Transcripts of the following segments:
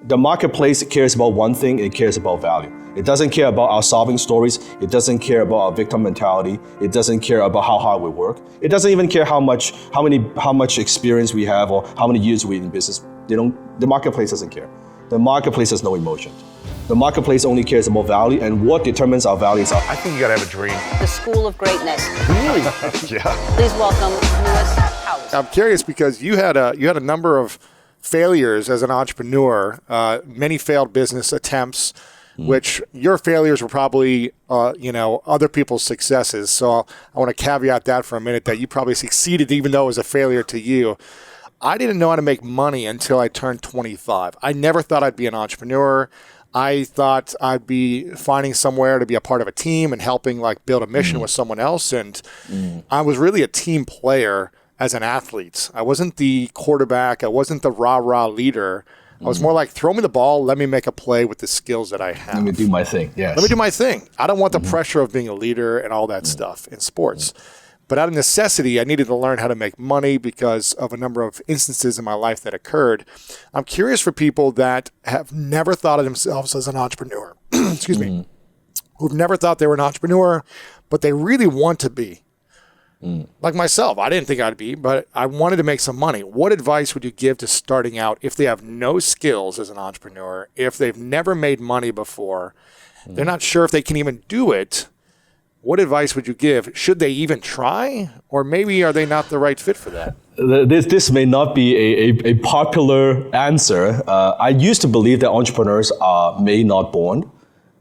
the marketplace cares about one thing, it cares about value. It doesn't care about our solving stories. It doesn't care about our victim mentality. It doesn't care about how hard we work. It doesn't even care how much experience we have or how many years we're in business. The marketplace doesn't care. The marketplace has no emotion. The marketplace only cares about value, and what determines our values are. I think you gotta have a dream. The School of Greatness. Really? Yeah. Please welcome Lewis Howes. I'm curious because you had a number of failures as an entrepreneur, many failed business attempts, which your failures were probably, other people's successes. So I want to caveat that for a minute, that you probably succeeded even though it was a failure to you. I didn't know how to make money until I turned 25. I never thought I'd be an entrepreneur. I thought I'd be finding somewhere to be a part of a team and helping build a mission with someone else. And I was really a team player as an athlete. I wasn't the quarterback. I wasn't the rah-rah leader. I was more like, throw me the ball, let me make a play with the skills that I have. Let me do my thing, yes. Let me do my thing. I don't want the pressure of being a leader and all that stuff in sports. But out of necessity, I needed to learn how to make money because of a number of instances in my life that occurred. I'm curious for people that have never thought of themselves as an entrepreneur, excuse me, who've never thought they were an entrepreneur, but they really want to be. Like myself, I didn't think I'd be, but I wanted to make some money. What advice would you give to starting out if they have no skills as an entrepreneur, if they've never made money before, they're not sure if they can even do it? What advice would you give? Should they even try? Or maybe are they not the right fit for that? This may not be a popular answer. I used to believe that entrepreneurs are made, not born.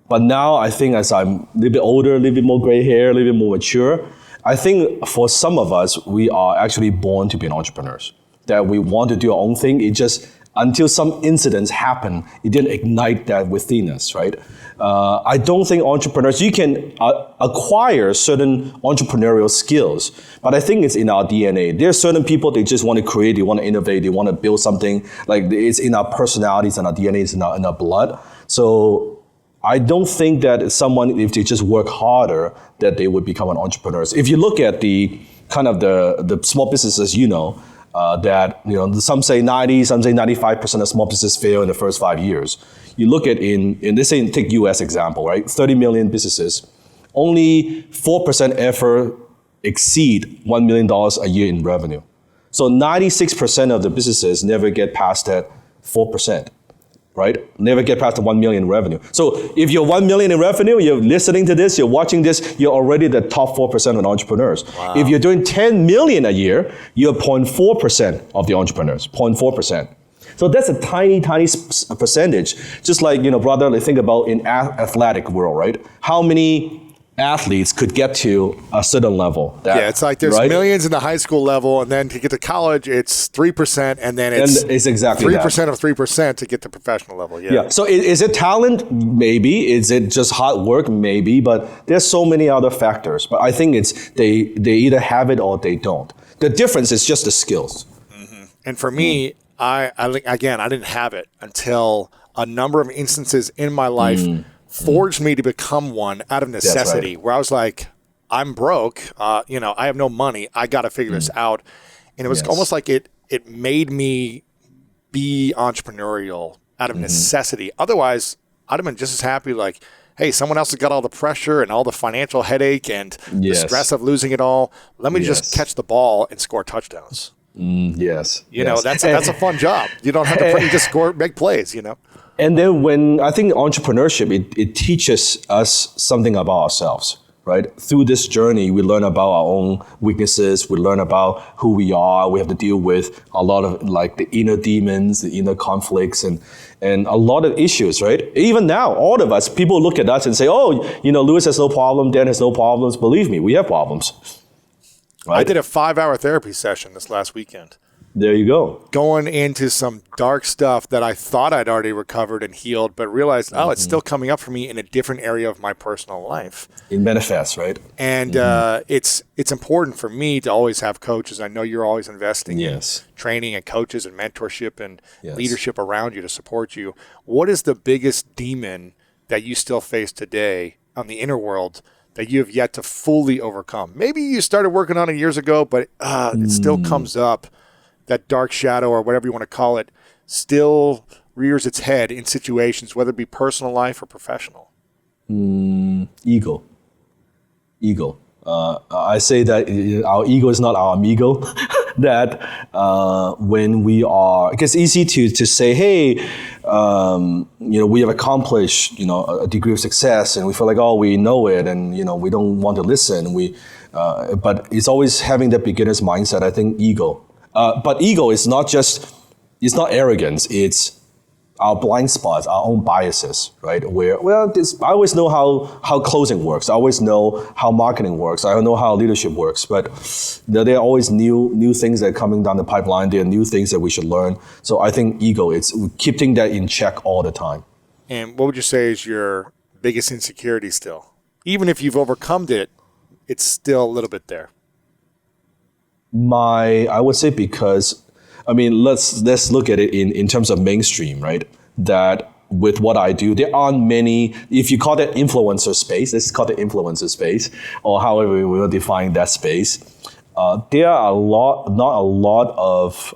But now I think as I'm a little bit older, a little bit more gray hair, a little bit more mature, I think for some of us, we are actually born to be entrepreneurs. That we want to do our own thing. It just, until some incidents happen, it didn't ignite that within us, right? I don't think entrepreneurs, you can acquire certain entrepreneurial skills, but I think it's in our DNA. There are certain people, they just want to create, they want to innovate, they want to build something. It's in our personalities and our DNA, it's in our blood. So I don't think that someone, if they just work harder, that they would become an entrepreneur. If you look at the kind of the small businesses, that some say 90, some say 95% of small businesses fail in the first 5 years. You look at in let's say take US example, right? 30 million businesses, only 4% ever exceed $1 million a year in revenue. So 96% of the businesses never get past that 4%. Right? Never get past the 1 million in revenue. So if you're 1 million in revenue, you're listening to this, you're watching this, you're already the top 4% of entrepreneurs. Wow. If you're doing 10 million a year, you're 0.4% of the entrepreneurs, 0.4%. So that's a tiny, tiny percentage. Just like, brother, think about in athletic world, right? How many athletes could get to a certain level? It's like there's millions in the high school level, and then to get to college, it's 3%, and then it's exactly 3% of 3% to get to professional level. Yeah. So is it talent? Maybe. Is it just hard work? Maybe. But there's so many other factors. But I think it's they either have it or they don't. The difference is just the skills. Mm-hmm. And for me, I didn't have it until a number of instances in my life forged me to become one out of necessity, where I was like, I'm broke, I have no money, I got to figure this out. And it was almost like it made me be entrepreneurial out of necessity. Otherwise, I'd have been just as happy hey, someone else has got all the pressure and all the financial headache and the stress of losing it all. Let me just catch the ball and score touchdowns. That's a fun job. You don't have to just make plays, And then when I think entrepreneurship, it teaches us something about ourselves, right? Through this journey, we learn about our own weaknesses. We learn about who we are. We have to deal with a lot of the inner demons, the inner conflicts, and a lot of issues, right? Even now, all of us, people look at us and say, oh, Lewis has no problem, Dan has no problems. Believe me, we have problems. Right? I did a 5-hour therapy session this last weekend. There you go. Going into some dark stuff that I thought I'd already recovered and healed, but realized, it's still coming up for me in a different area of my personal life. It manifests, right? And it's important for me to always have coaches. I know you're always investing in training and coaches and mentorship and leadership around you to support you. What is the biggest demon that you still face today on the inner world that you have yet to fully overcome? Maybe you started working on it years ago, but it still comes up. That dark shadow or whatever you want to call it still rears its head in situations, whether it be personal life or professional? Ego. I say that our ego is not our amigo. That when we are, it's easy to say, hey, we have accomplished, a degree of success, and we feel like, oh, we know it, and we don't want to listen. But it's always having that beginner's mindset. I think ego. But ego is it's not arrogance. It's our blind spots, our own biases, right? Where, I always know how closing works. I always know how marketing works. I know how leadership works. But there are always new things that are coming down the pipeline. There are new things that we should learn. So I think ego, it's keeping that in check all the time. And what would you say is your biggest insecurity still? Even if you've overcome it, it's still a little bit there. I would say because, let's look at it in terms of mainstream, right? That with what I do, there aren't many, if you call that influencer space, let's call it influencer space, or however we will define that space, there are not a lot of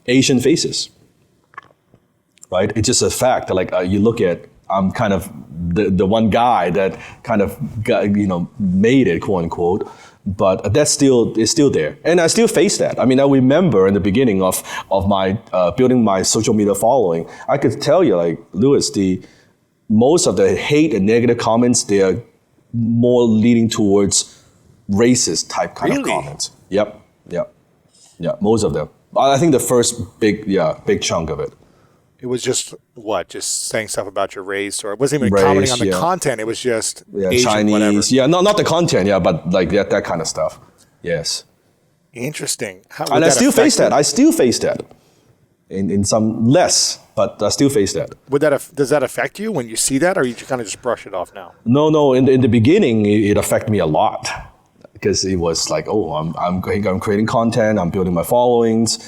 Asian faces, right? It's just a fact. Like you look at, I'm kind of the one guy that kind of got, made it, quote unquote. But it's still there, and I still face that. I remember in the beginning of my building my social media following, I could tell you, like, Louis, most of the hate and negative comments, they are more leading towards racist type kind of comments. Yep, most of them. I think the first big chunk of it. It was just saying stuff about your race, or it wasn't even commenting on the content. It was just Asian, Chinese, whatever. Yeah, not the content, but like that kind of stuff. Yes. Interesting. And I still face that. I still face that. In some less, but I still face that. Does that affect you when you see that, or you kind of just brush it off now? No. In the beginning, it affected me a lot because it was like, oh, I'm creating content, I'm building my followings.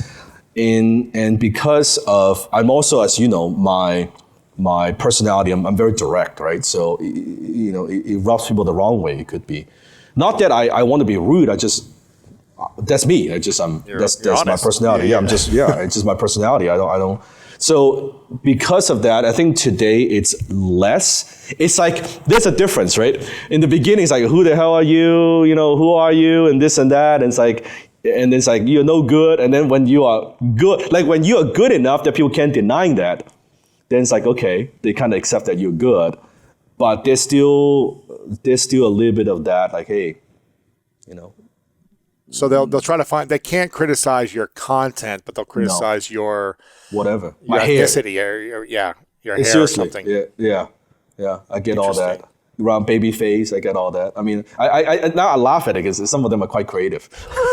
And because of, I'm also, as you know, my personality, I'm very direct, right? So, it rubs people the wrong way, it could be. Not that I want to be rude, that's me. That's my personality. It's just my personality. I don't. So because of that, I think today it's less. It's like, there's a difference, right? In the beginning, it's like, who the hell are you? Who are you? And this and that. And it's like, you're no good. And then when you are good, like when you are good enough that people can't deny that, then it's like, okay, they kind of accept that you're good. But there's still a little bit of that, like, hey, So they'll try to find, they can't criticize your content, but they'll criticize your whatever, your my ethnicity or your hair seriously, or something. Yeah. I get all that. Around baby face, I get all that. I now I laugh at it because some of them are quite creative.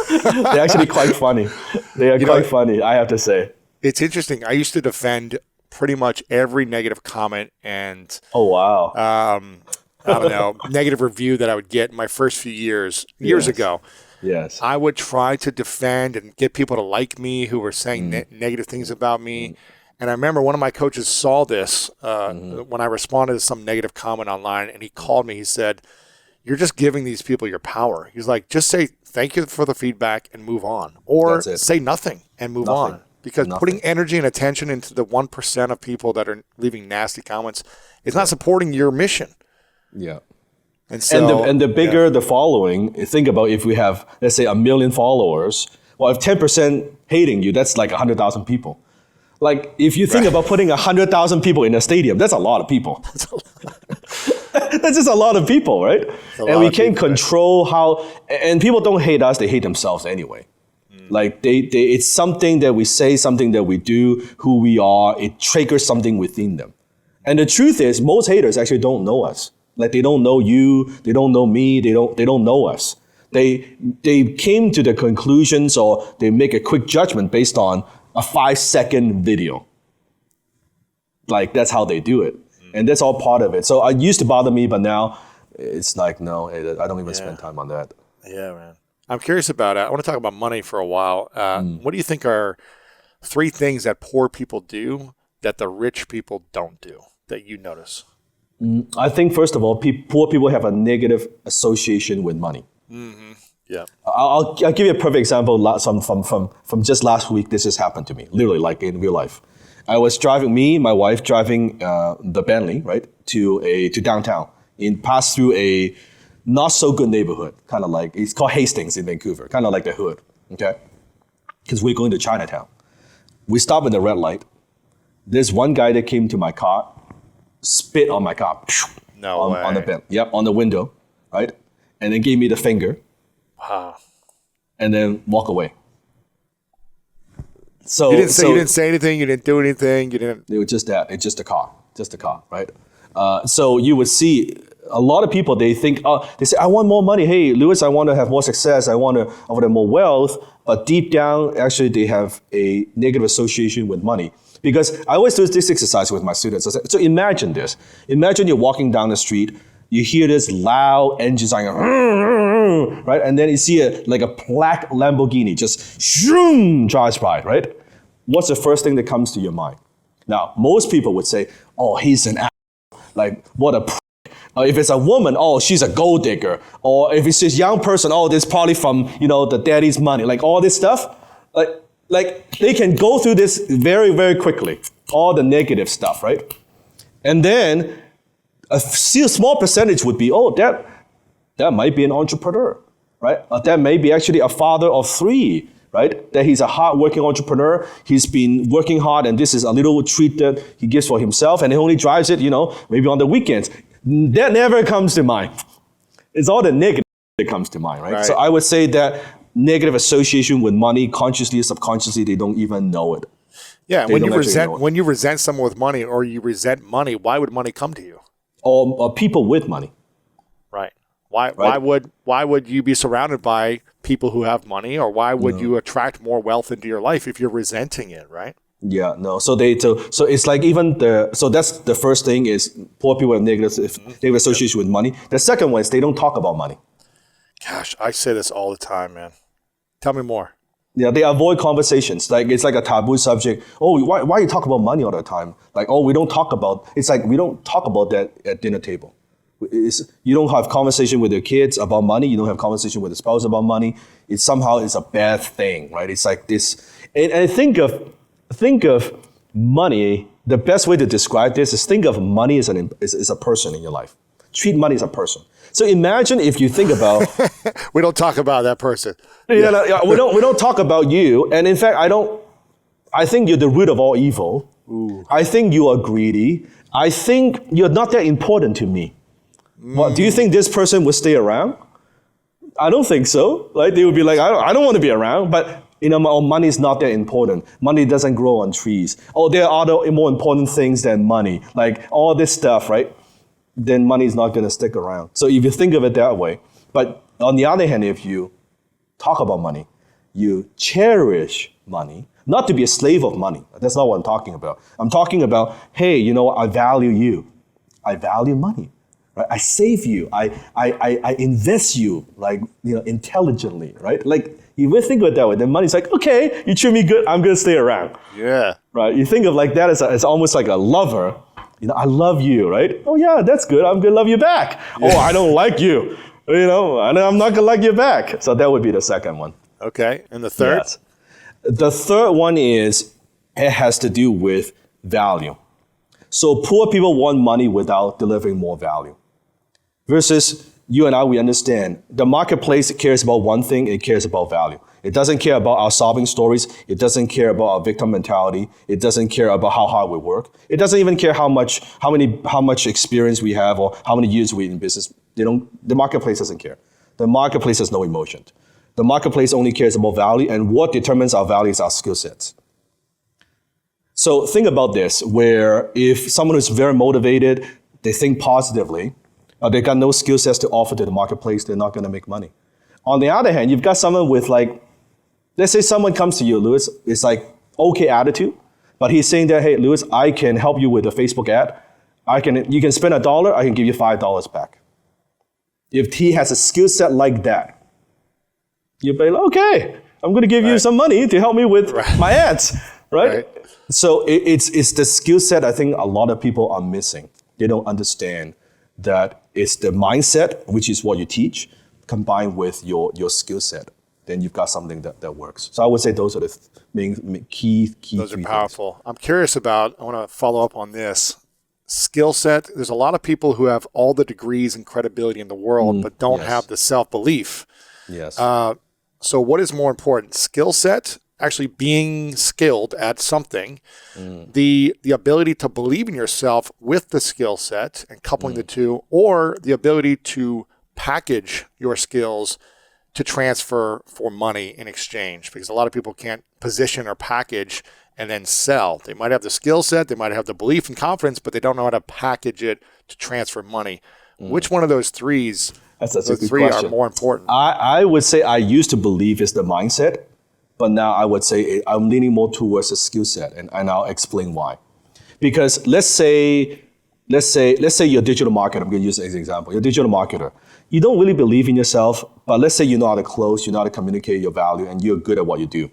They're actually quite funny. They are quite funny, I have to say. It's interesting. I used to defend pretty much every negative comment and oh wow, I don't know, negative review that I would get in my first few years ago. Yes. I would try to defend and get people to like me who were saying negative things about me. And I remember one of my coaches saw this when I responded to some negative comment online, and he called me. He said, "You're just giving these people your power." He's like, "Just say thank you for the feedback and move on, or say nothing and move on." Because putting energy and attention into the 1% of people that are leaving nasty comments is not supporting your mission. Yeah. And so, and the bigger the following, think about if we have, let's say, 1 million followers. Well, if 10% hating you, that's like 100,000 people. Like, if you think about putting 100,000 people in a stadium, that's a lot of people. That's just a lot of people, right? And we can't control how, and people don't hate us, they hate themselves anyway. Like, it's something that we say, something that we do, who we are, it triggers something within them. And the truth is, most haters actually don't know us. Like, they don't know you, they don't know me, they don't know us. They came to the conclusions, or they make a quick judgment based on a 5-second video. Like, that's how they do it. And that's all part of it. So it used to bother me, but now it's like, no, I don't even spend time on that. Yeah, man. I'm curious about it. I want to talk about money for a while. What do you think are 3 things that poor people do that the rich people don't do that you notice? I think, first of all, poor people have a negative association with money. Mm-hmm. Yeah. I'll give you a perfect example from just last week. This just happened to me, literally, like in real life. I was driving, my wife driving the Bentley, right, to downtown, pass through a not so good neighborhood, kind of like, it's called Hastings in Vancouver, kind of like the hood, okay? Because we're going to Chinatown. We stop at the red light. There's one guy that came to my car, spit on my car. No way. On the Bentley, yep, on the window, right? And then gave me the finger. Wow. And then walk away. So you didn't say anything. You didn't do anything. You didn't. It was just that. It's just a car, right? So you would see a lot of people. They think, they say, I want more money. Hey, Louis, I want to have more success. I want more wealth. But deep down, actually, they have a negative association with money. Because I always do this exercise with my students. I say, so imagine this. Imagine you're walking down the street. You hear this loud engine sound, right? And then you see a black Lamborghini just shoom, drives by, right? What's the first thing that comes to your mind? Now, most people would say, oh, he's an asshole. Like, what a if it's a woman, oh, she's a gold digger. Or if it's this young person, oh, this probably from, the daddy's money. Like all this stuff, like they can go through this very, very quickly. All the negative stuff, right? And then a small percentage would be, oh, that might be an entrepreneur, right? That may be actually a father of 3, right? That he's a hard-working entrepreneur. He's been working hard, and this is a little treat that he gives for himself, and he only drives it, maybe on the weekends. That never comes to mind. It's all the negative that comes to mind, right? So I would say that negative association with money, consciously or subconsciously, they don't even know it. Yeah, when you resent someone with money or you resent money, why would money come to you? Or people with money. Right. Why would you be surrounded by people who have money, or why would you attract more wealth into your life if you're resenting it, right? Yeah, no. So it's like so that's the first thing is poor people have negative association with money. The second one is they don't talk about money. Gosh, I say this all the time, man. Tell me more. Yeah, they avoid conversations. Like it's like a taboo subject. Oh, why you talk about money all the time? Like, oh, we don't talk about. It's like we don't talk about that at dinner table. You don't have conversation with your kids about money. You don't have conversation with the spouse about money. It's somehow a bad thing, right? It's like this. And think of money. The best way to describe this is think of money as a person in your life. Treat money as a person. So imagine if you think about. We don't talk about that person. Yeah. We don't talk about you. And in fact, I think you're the root of all evil. Ooh. I think you are greedy. I think you're not that important to me. Well, do you think this person would stay around? I don't think so. Like they would be like, I don't want to be around. But money is not that important. Money doesn't grow on trees. Oh, there are other more important things than money. Like all this stuff, right? Then money is not going to stick around. So if you think of it that way, but on the other hand, if you talk about money, you cherish money, not to be a slave of money. That's not what I'm talking about. I'm talking about, hey, I value you. I value money. Right? I save you. I invest you intelligently, right? Like if you think of it that way, then money's like, okay, you treat me good, I'm going to stay around. Yeah. Right? You think of like that as almost like a lover. I love you, right? Oh yeah, that's good. I'm gonna love you back. Yeah. Oh, I don't like you. And I'm not gonna like you back. So that would be the second one. Okay, and the third? Yes. The third one it has to do with value. So poor people want money without delivering more value. Versus you and I, we understand the marketplace cares about one thing, it cares about value. It doesn't care about our solving stories. It doesn't care about our victim mentality. It doesn't care about how hard we work. It doesn't even care how much experience we have or how many years we're in business. The marketplace doesn't care. The marketplace has no emotion. The marketplace only cares about value, and what determines our value is our skill sets. So think about this, where if someone is very motivated, they think positively, they got no skill sets to offer to the marketplace, they're not going to make money. On the other hand, you've got someone with let's say someone comes to you, Louis, it's like okay attitude, but he's saying that, hey, Louis, I can help you with a Facebook ad. You can spend $1, I can give you $5 back. If he has a skill set like that, you'd be like, okay, I'm going to give you some money to help me with my ads, right? So it's the skill set I think a lot of people are missing. They don't understand that it's the mindset, which is what you teach, combined with your skill set. then you've got something that works. So I would say those are the main key. Those are three powerful. things. I'm curious about, I want to follow up on this. Skill set. There's a lot of people who have all the degrees and credibility in the world, but don't yes. have the self-belief. Yes. So what is more important? Skill set, actually being skilled at something, the ability to believe in yourself with the skill set and coupling the two, or the ability to package your skills to transfer for money in exchange, because a lot of people can't position or package and then sell. They might have the skill set, they might have the belief and confidence, but they don't know how to package it to transfer money. Which one of those threes, That's a good three question. are more important? I would say I used to believe it's the mindset, but now I would say I'm leaning more towards the skill set, and I'll explain why. Because let's say you're a digital marketer. I'm going to use it as an example. You're a digital marketer. You don't really believe in yourself, but let's say you know how to close, you know how to communicate your value, and you're good at what you do.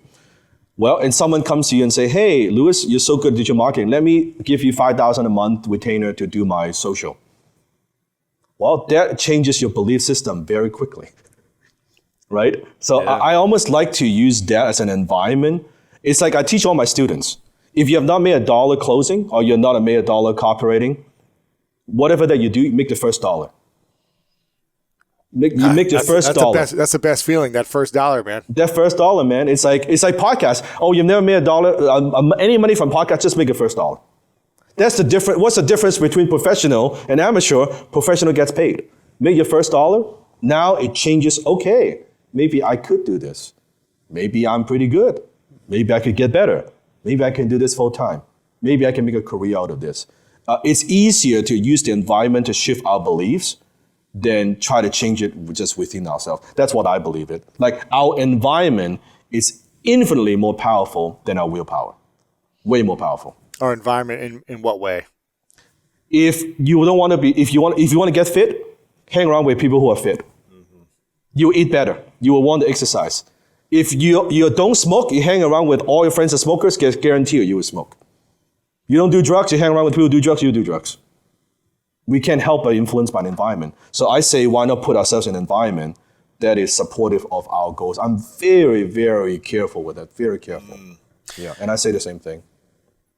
Well, and someone comes to you and say, hey, Louis, you're so good at digital marketing. Let me give you $5,000 a month retainer to do my social. Well, that changes your belief system very quickly, right? So I almost like to use that as an environment. It's like I teach all my students. If you have not made $1 closing, or you're not made $1 copywriting, whatever that you do, make the first $1. You make the first $1. That's the best feeling, that first $1, man. That first $1, man. It's like podcast. Oh, you've never made $1, any money from podcast, just make the first $1. That's the difference. What's the difference between professional and amateur? Professional gets paid. Make your first $1. Now it changes. Okay, maybe I could do this. Maybe I'm pretty good. Maybe I could get better. Maybe I can do this full time. Maybe I can make a career out of this. It's easier to use the environment to shift our beliefs than try to change it just within ourselves. That's what I believe it. Like our environment is infinitely more powerful than our willpower. Way more powerful. Our environment in what way? If you want to get fit, hang around with people who are fit. You will eat better. You will want to exercise. If you don't smoke, you hang around with all your friends are smokers, guarantee you will smoke. You don't do drugs, you hang around with people who do drugs, you do drugs. We can't help but influence by the environment. So I say, why not put ourselves in an environment that is supportive of our goals? I'm very, very careful with that, very careful. Yeah, and I say the same thing.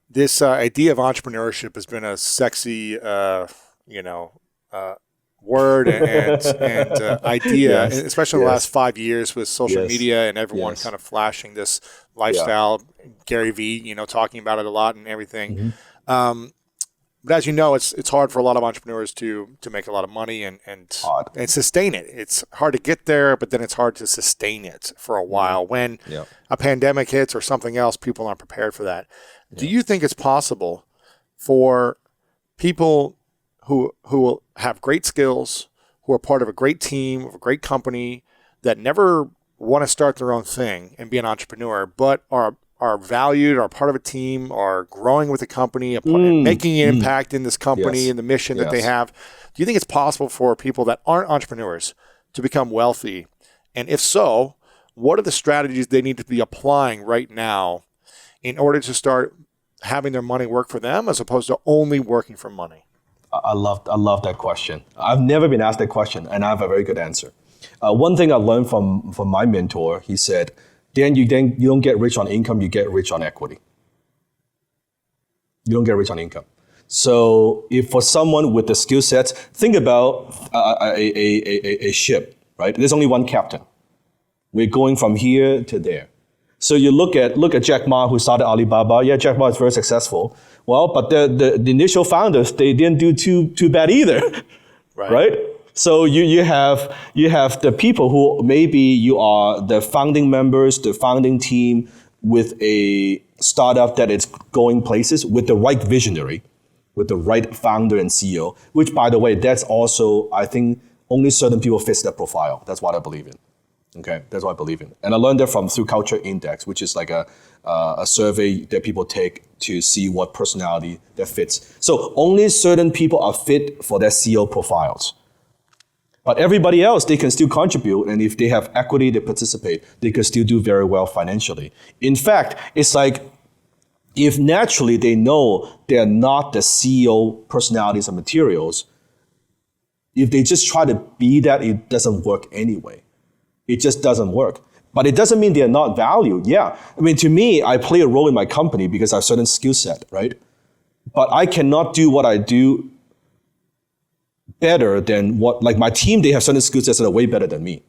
This idea of entrepreneurship has been a sexy, word and idea, Yes. especially in the last 5 years with social Yes. media and everyone Yes. kind of flashing this lifestyle. Gary Vee, talking about it a lot and everything. But as you know, it's hard for a lot of entrepreneurs to make a lot of money and sustain it. It's hard to get there, but then it's hard to sustain it for a while. When a pandemic hits or something else, people aren't prepared for that. Do you think it's possible for people who have great skills, who are part of a great team, of a great company, that never want to start their own thing and be an entrepreneur, but are valued, are part of a team, are growing with the company, making an impact in this company and the mission that they have? Do you think it's possible for people that aren't entrepreneurs to become wealthy? And if so, what are the strategies they need to be applying right now in order to start having their money work for them as opposed to only working for money? I love that question. I've never been asked that question, and I have a very good answer. One thing I learned from my mentor, he said, Dan, you don't get rich on income, you get rich on equity. You don't get rich on income. So if for someone with the skill sets, think about a ship, right? There's only one captain. We're going from here to there. So you look at Jack Ma, who started Alibaba. Yeah, Jack Ma is very successful. Well, but the initial founders, they didn't do too bad either, right? So you have the people who maybe you are the founding members, the founding team with a startup that is going places with the right visionary, with the right founder and CEO. Which, by the way, that's also, I think, only certain people fit that profile. That's what I believe in. Okay, that's what I believe in. And I learned that through Culture Index, which is like a survey that people take to see what personality that fits. So only certain people are fit for their CEO profiles. But everybody else, they can still contribute. And if they have equity, they participate, they can still do very well financially. In fact, it's like if naturally they know they're not the CEO personalities and materials, if they just try to be that, it doesn't work anyway. It just doesn't work. But it doesn't mean they're not valued. Yeah. I mean, to me, I play a role in my company because I have a certain skill set, right? But I cannot do what I do better than like my team, they have certain skill sets that are way better than me.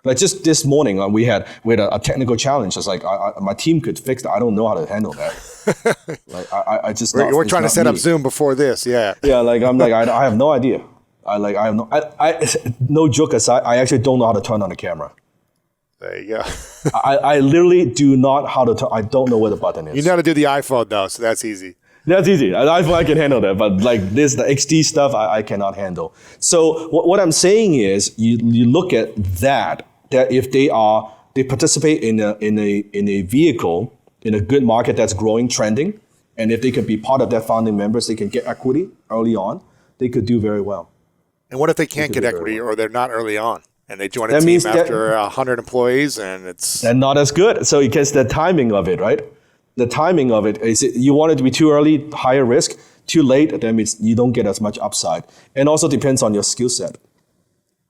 Like just this morning, we had a technical challenge. It's like my team could fix that. I don't know how to handle that. Like I just we're trying to set up Zoom before this. Yeah. Yeah. Like I'm like I have no idea. No joke aside, I actually don't know how to turn on the camera. There you go. I literally do not how to turn. I don't know where the button is. You know how to do the iPhone though, so that's easy. That's easy. I can handle that, but like the XD stuff, I cannot handle. So what I'm saying is, you look at that if they participate in a vehicle in a good market that's growing, trending, and if they can be part of that founding members, they can get equity early on. They could do very well. And what if they can't get equity or they're not early on and they join a team after 100 employees and they're not as good? So it gets the timing of it, right? The timing of it is you want it to be too early, higher risk, too late, that means you don't get as much upside. And also depends on your skill set,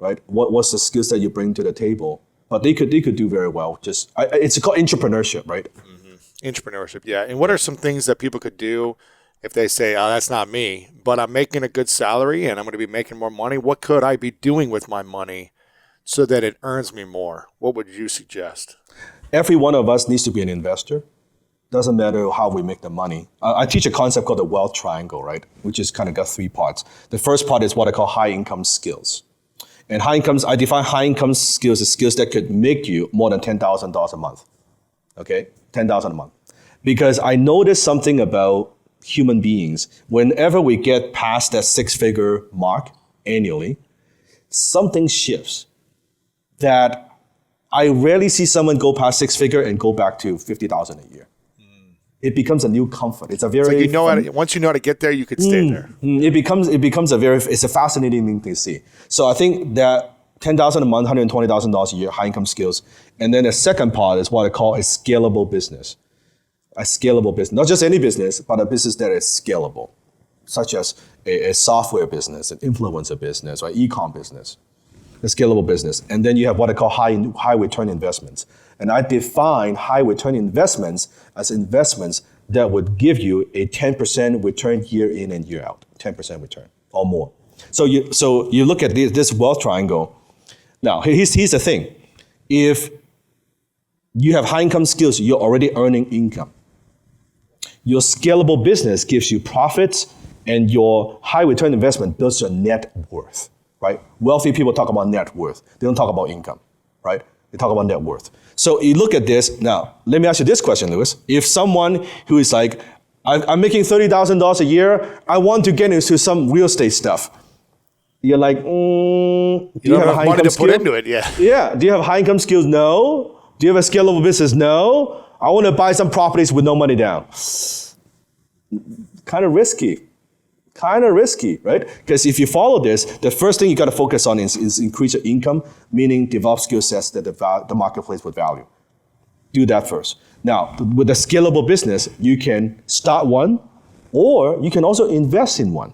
right? What's the skill set you bring to the table? But they could do very well. It's called entrepreneurship, right? Mm-hmm. Entrepreneurship, yeah. And what are some things that people could do if they say, oh, that's not me, but I'm making a good salary and I'm going to be making more money? What could I be doing with my money so that it earns me more? What would you suggest? Every one of us needs to be an investor. Doesn't matter how we make the money. I teach a concept called the wealth triangle, right? Which is kind of got 3 parts. The first part is what I call high income skills. And I define high income skills as skills that could make you more than $10,000 a month. Okay? $10,000 a month. Because I noticed something about human beings. Whenever we get past that 6-figure mark annually, something shifts. That I rarely see someone go past 6-figure and go back to $50,000 a year. It becomes a new comfort. It's a very once you know how to get there, you could stay there. It becomes it's a fascinating thing to see. So I think that $10,000 a month, $120,000 a year, high income skills, and then the second part is what I call a scalable business. A scalable business, not just any business, but a business that is scalable, such as a software business, an influencer business, or e-com business. A scalable business, and then you have what I call high return investments. And I define high return investments as investments that would give you a 10% return year in and year out, 10% return or more. So you look at this wealth triangle. Now, here's the thing. If you have high income skills, you're already earning income. Your scalable business gives you profits, and your high return investment builds your net worth, right? Wealthy people talk about net worth. They don't talk about income, right? They talk about net worth. So you look at this. Now, let me ask you this question, Louis. If someone who is like, I'm making $30,000 a year, I want to get into some real estate stuff. You're like, do you have a high income skill? Put into it, yeah. Yeah. Do you have high income skills? No. Do you have a scalable business? No. I want to buy some properties with no money down. Kind of risky, right? Because if you follow this, the first thing you got to focus on is increase your income, meaning develop skill sets that the marketplace would value. Do that first. Now, with a scalable business, you can start one, or you can also invest in one.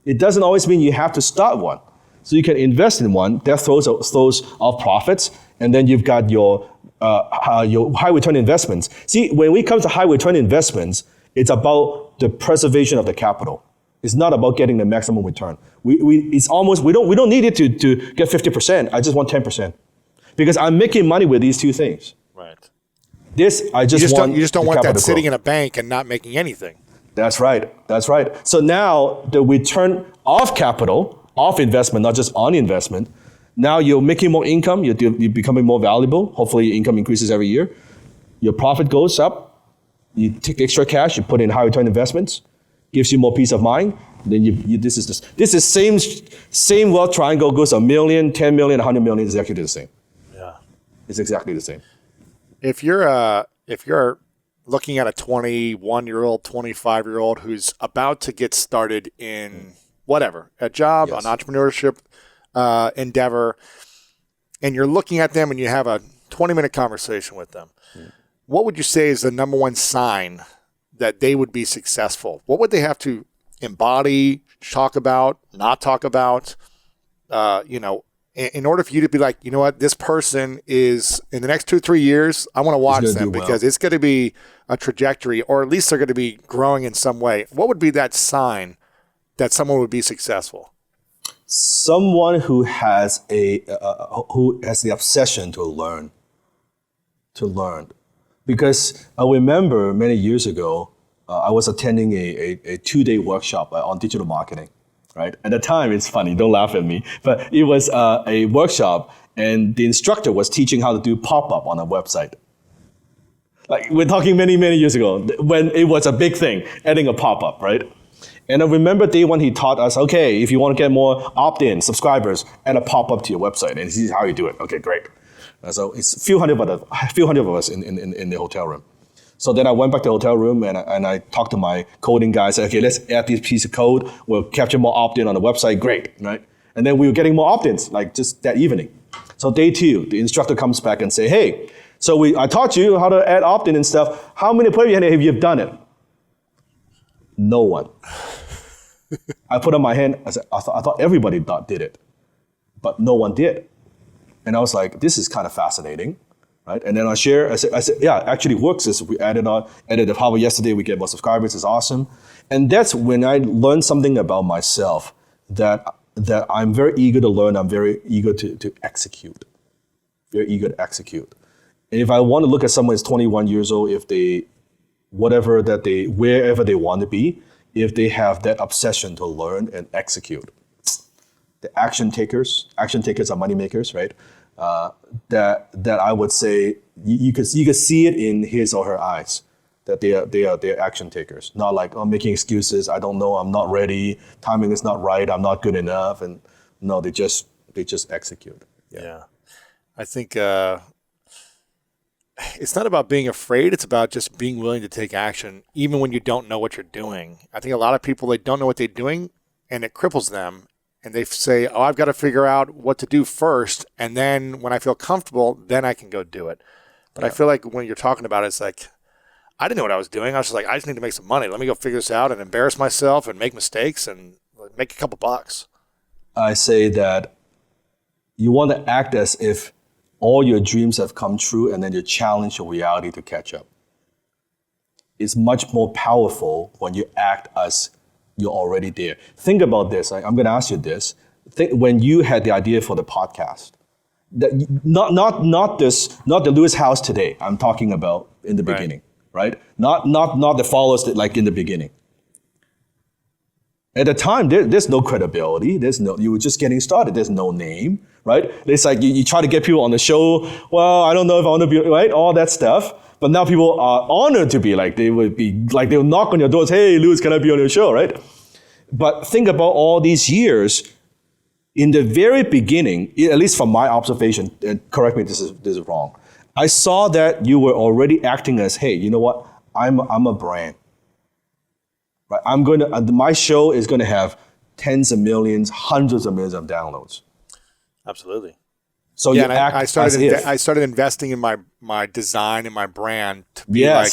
It doesn't always mean you have to start one. So you can invest in one that throws off profits, and then you've got your high return investments. See, when we come to high return investments, it's about the preservation of the capital. It's not about getting the maximum return. We don't need it to get 50%. I just want 10%. Because I'm making money with these two things. Right. You just don't want that sitting in a bank and not making anything. That's right. So now the return of capital, of investment, not just on investment, now you're making more income, you're becoming more valuable. Hopefully your income increases every year. Your profit goes up. You take the extra cash, you put in high return investments, gives you more peace of mind. Then this is same wealth triangle goes $1 million, 10 million, 100 million is exactly the same. Yeah, it's exactly the same. If you're looking at a 21-year-old, 25-year-old who's about to get started in whatever, a job, an entrepreneurship endeavor, and you're looking at them and you have a 20-minute conversation with them. What would you say is the number one sign that they would be successful? What would they have to embody, talk about, not talk about? in order for you to be like, you know what, this person is in the next 2 or 3 years, I want to watch them because it's going to be a trajectory, or at least they're going to be growing in some way. What would be that sign that someone would be successful? Someone who has the obsession to learn. Because I remember many years ago, I was attending a 2-day workshop on digital marketing, right? At the time, it's funny, don't laugh at me, but it was a workshop and the instructor was teaching how to do pop-up on a website. Like we're talking many, many years ago when it was a big thing, adding a pop-up, right? And I remember day one, he taught us, okay, if you want to get more opt-in subscribers, add a pop-up to your website, and this is how you do it. Okay, great. So it's a few hundred of us in the hotel room. So then I went back to the hotel room and I talked to my coding guy. I said, okay, let's add this piece of code. We'll capture more opt-in on the website. Great, right? And then we were getting more opt-ins, like just that evening. So day 2, the instructor comes back and say, hey, so I taught you how to add opt-in and stuff. How many players have you done it? No one. I put up my hand. I said, I thought everybody did it, but no one did. And I was like, this is kind of fascinating, right? And then I said, yeah, it actually works. We added the power yesterday. We get more subscribers. It's awesome. And that's when I learned something about myself that I'm very eager to learn. I'm very eager to execute. Very eager to execute. And if I want to look at someone who's 21 years old, wherever they want to be, if they have that obsession to learn and execute. The action takers are money makers, right? That I would say you could see it in his or her eyes that they are action takers, not like making excuses. I don't know, I'm not ready, timing is not right, I'm not good enough, and no, they just execute. Yeah. I think it's not about being afraid. It's about just being willing to take action, even when you don't know what you're doing. I think a lot of people, they don't know what they're doing, and it cripples them. And they say, oh, I've got to figure out what to do first. And then when I feel comfortable, then I can go do it. But I feel like when you're talking about it, it's like, I didn't know what I was doing. I was just like, I just need to make some money. Let me go figure this out and embarrass myself and make mistakes and make a couple bucks. I say that you want to act as if all your dreams have come true and then you challenge your reality to catch up. It's much more powerful when you act as you're already there. Think about this. I'm going to ask you this. When you had the idea for the podcast, not the Lewis House today. I'm talking about in the beginning, right? Not the followers like in the beginning. At the time, there's no credibility. You were just getting started. There's no name, right? It's like you try to get people on the show. Well, I don't know if I want to be, right? All that stuff. But now people are honored to be like, they would knock on your doors. Hey, Lewis, can I be on your show, right? But think about all these years. In the very beginning, at least from my observation, and correct me if this is wrong, I saw that you were already acting as, hey, you know what? I'm a brand. Right? My show is going to have tens of millions, hundreds of millions of downloads. Absolutely. So yeah, you act I started investing in my design and my brand to be like,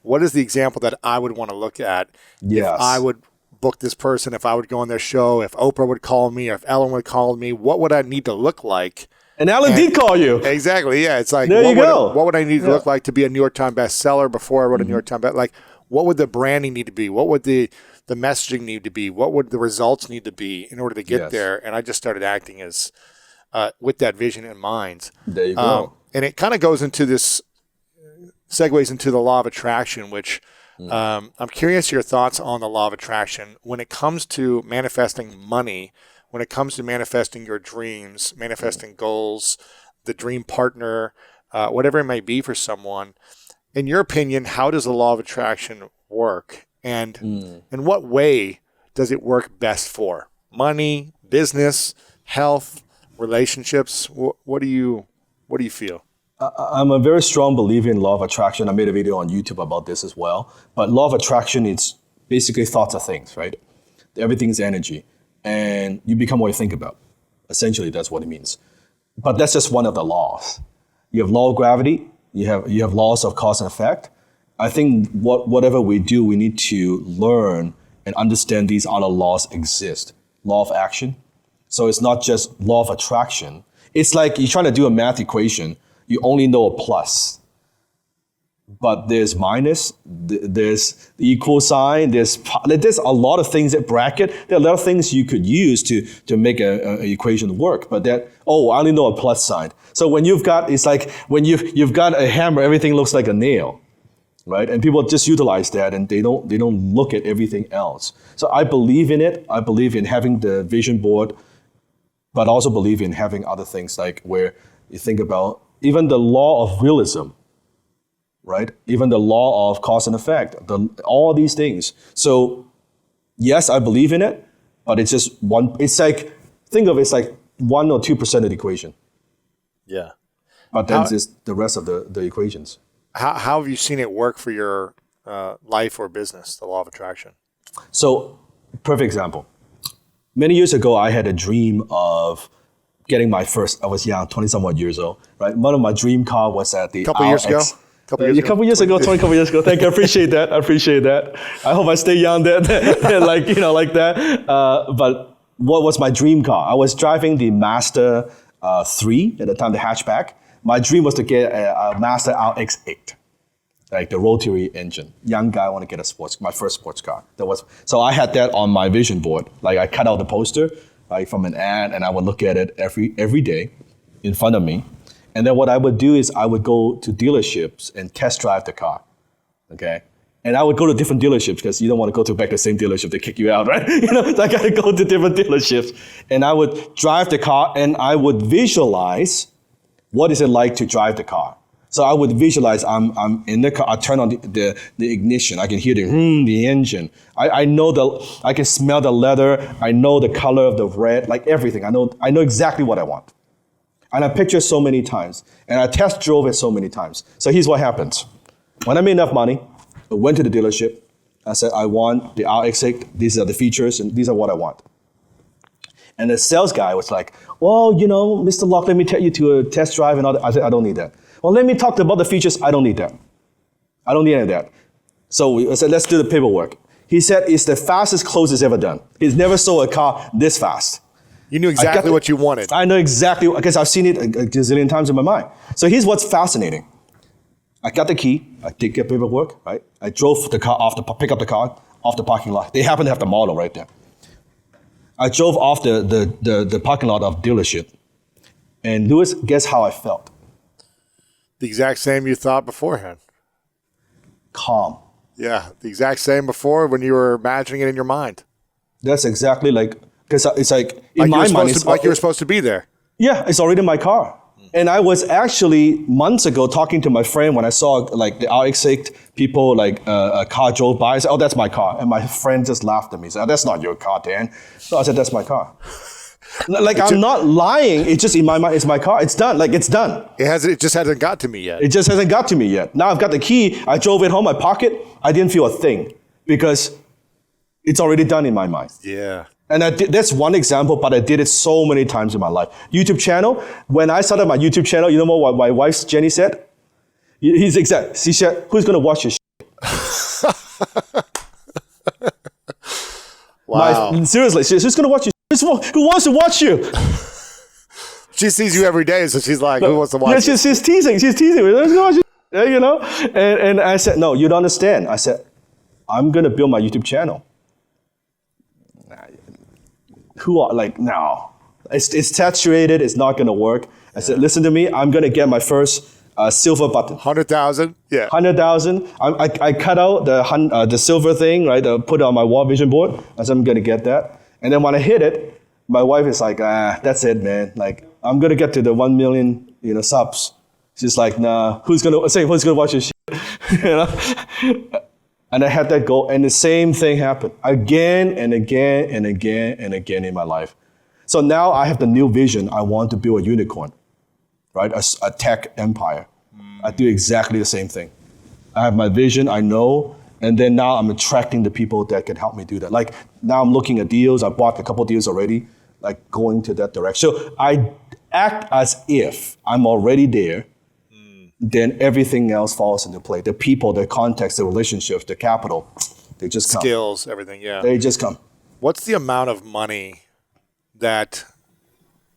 what is the example that I would want to look at if I would book this person, if I would go on their show, if Oprah would call me, or if Ellen would call me, what would I need to look like? And Ellen did call you. Exactly, yeah. It's like, what would I need to look like to be a New York Times bestseller before I wrote a New York Times bestseller? Like, what would the branding need to be? What would the messaging need to be? What would the results need to be in order to get there? And I just started acting as with that vision in mind. There you go. And it kind of goes into this, segues into the law of attraction, which I'm curious your thoughts on the law of attraction when it comes to manifesting money, when it comes to manifesting your dreams, manifesting goals, the dream partner, whatever it may be for someone. In your opinion, how does the law of attraction work? And in what way does it work best for? Money, business, health, relationships? What do you feel? I'm a very strong believer in law of attraction. I made a video on YouTube about this as well. But law of attraction is basically thoughts are things, right? Everything's energy. And you become what you think about. Essentially, that's what it means. But that's just one of the laws. You have law of gravity. You have laws of cause and effect. I think whatever we do, we need to learn and understand these other laws exist. Law of action. So it's not just law of attraction. It's like you're trying to do a math equation. You only know a plus. But there's minus, there's the equal sign, there's a lot of things that bracket. There are a lot of things you could use to make an equation work. But I only know a plus sign. So when it's like when you've got a hammer, everything looks like a nail, right? And people just utilize that and they don't look at everything else. So I believe in it. I believe in having the vision board, but also believe in having other things like where you think about even the law of realism. Right? Even the law of cause and effect, all these things. So yes, I believe in it, but it's just think of it's like 1 or 2% of the equation. Yeah. But then it's the rest of the equations. How have you seen it work for your life or business, the law of attraction? So, perfect example. Many years ago, I had a dream of getting my first, I was young, 20-somewhat years old, right? One of my dream car was at the couple years ago. A couple years ago. Thank you. I appreciate that. I hope I stay young like that. But what was my dream car? I was driving the Mazda 3 at the time, the hatchback. My dream was to get a Mazda RX-8, like the rotary engine. Young guy, I want to get my first sports car. So I had that on my vision board. Like I cut out the poster from an ad, and I would look at it every day in front of me. And then what I would do is I would go to dealerships and test drive the car, okay? And I would go to different dealerships because you don't want to go back to the same dealership, they kick you out, right? So I got to go to different dealerships. And I would drive the car and I would visualize what is it like to drive the car. So I would visualize I'm in the car, I turn on the ignition, I can hear the engine. I can smell the leather, I know the color of the red, like everything. I know exactly what I want. And I pictured so many times, and I test drove it so many times. So here's what happens. When I made enough money, I went to the dealership. I said, I want the RX-8. These are the features, and these are what I want. And the sales guy was like, well, Mr. Lok, let me take you to a test drive and all that. I said, I don't need that. Well, let me talk about the features. I don't need that. I don't need any of that. So I said, let's do the paperwork. He said, it's the fastest close he's ever done. He's never sold a car this fast. You knew exactly what you wanted. I know exactly, because I've seen it a gazillion times in my mind. So here's what's fascinating. I got the key, I did get paperwork, right? I drove the car pick up the car off the parking lot. They happen to have the model right there. I drove off the parking lot of dealership. And Louis, guess how I felt? The exact same you thought beforehand. Calm. Yeah, the exact same before when you were imagining it in your mind. That's exactly because it's like in my mind, it's like you were supposed to be there. Yeah, it's already in my car. And I was actually months ago talking to my friend when I saw like the RX-8 people, like a car drove by. I said, oh, that's my car. And my friend just laughed at me. He said, oh, that's not your car, Dan. So I said, that's my car. I'm not lying. It's just in my mind, it's my car. It's done. It's done. It just hasn't got to me yet. It just hasn't got to me yet. Now I've got the key. I drove it home. I pocket. I didn't feel a thing because it's already done in my mind. Yeah. And that's one example, but I did it so many times in my life. YouTube channel, when I started my YouTube channel, you know what my wife, Jenny, said? She said, who's going to watch your shit? Wow. Seriously, who's going to watch your shit? Who wants to watch you? She sees you every day, so she's like, who wants to watch you? Yeah, she's teasing. Who's going to watch you? And I said, no, you don't understand. I said, I'm going to build my YouTube channel. No, it's saturated, it's not gonna work. I said, listen to me, I'm gonna get my first silver button. 100,000, yeah. 100,000, I cut out the silver thing, right, put it on my wall vision board. I said, I'm gonna get that. And then when I hit it, my wife is like, that's it, man. I'm gonna get to the 1 million, subs. She's like, nah, who's gonna watch your shit? And I had that goal, and the same thing happened again and again and again and again in my life. So now I have the new vision. I want to build a unicorn, right? A tech empire. I do exactly the same thing. I have my vision, I know, and then now I'm attracting the people that can help me do that. Now I'm looking at deals. I bought a couple deals already, going to that direction. So I act as if I'm already there. Then everything else falls into play. The people, the context, the relationships, the capital, they just come. Skills, everything, yeah. They just come. What's the amount of money that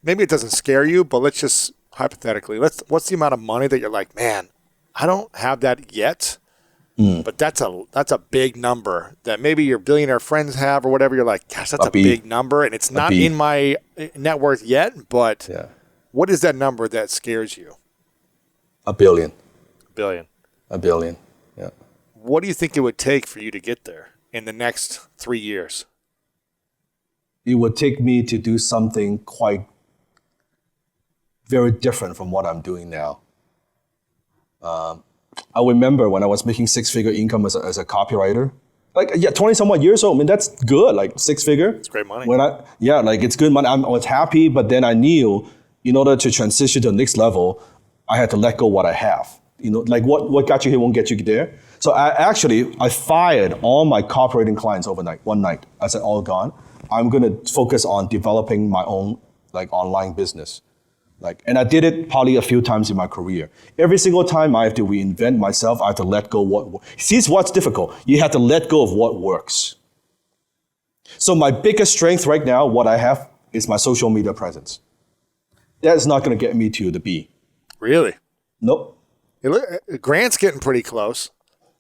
maybe it doesn't scare you, but let's just hypothetically, what's the amount of money that you're like, man, I don't have that yet, but that's a big number that maybe your billionaire friends have or whatever. You're like, gosh, that's a big number, and it's not in my net worth yet, but what is that number that scares you? $1 billion. Billion. $1 billion. Yeah. What do you think it would take for you to get there in the next 3 years? It would take me to do something quite very different from what I'm doing now. I remember when I was making six-figure income as a copywriter. 20-somewhat years old. I mean, that's good. Like six-figure. It's great money. It's good money. I was happy, but then I knew in order to transition to the next level, I had to let go what I have. What got you here won't get you there. So I fired all my copywriting clients overnight, one night. I said, all gone. I'm going to focus on developing my own online business. And I did it probably a few times in my career. Every single time I have to reinvent myself, I have to let go see, what's difficult. You have to let go of what works. So my biggest strength right now, what I have, is my social media presence. That's not going to get me to the B. Really? Nope. Grant's getting pretty close.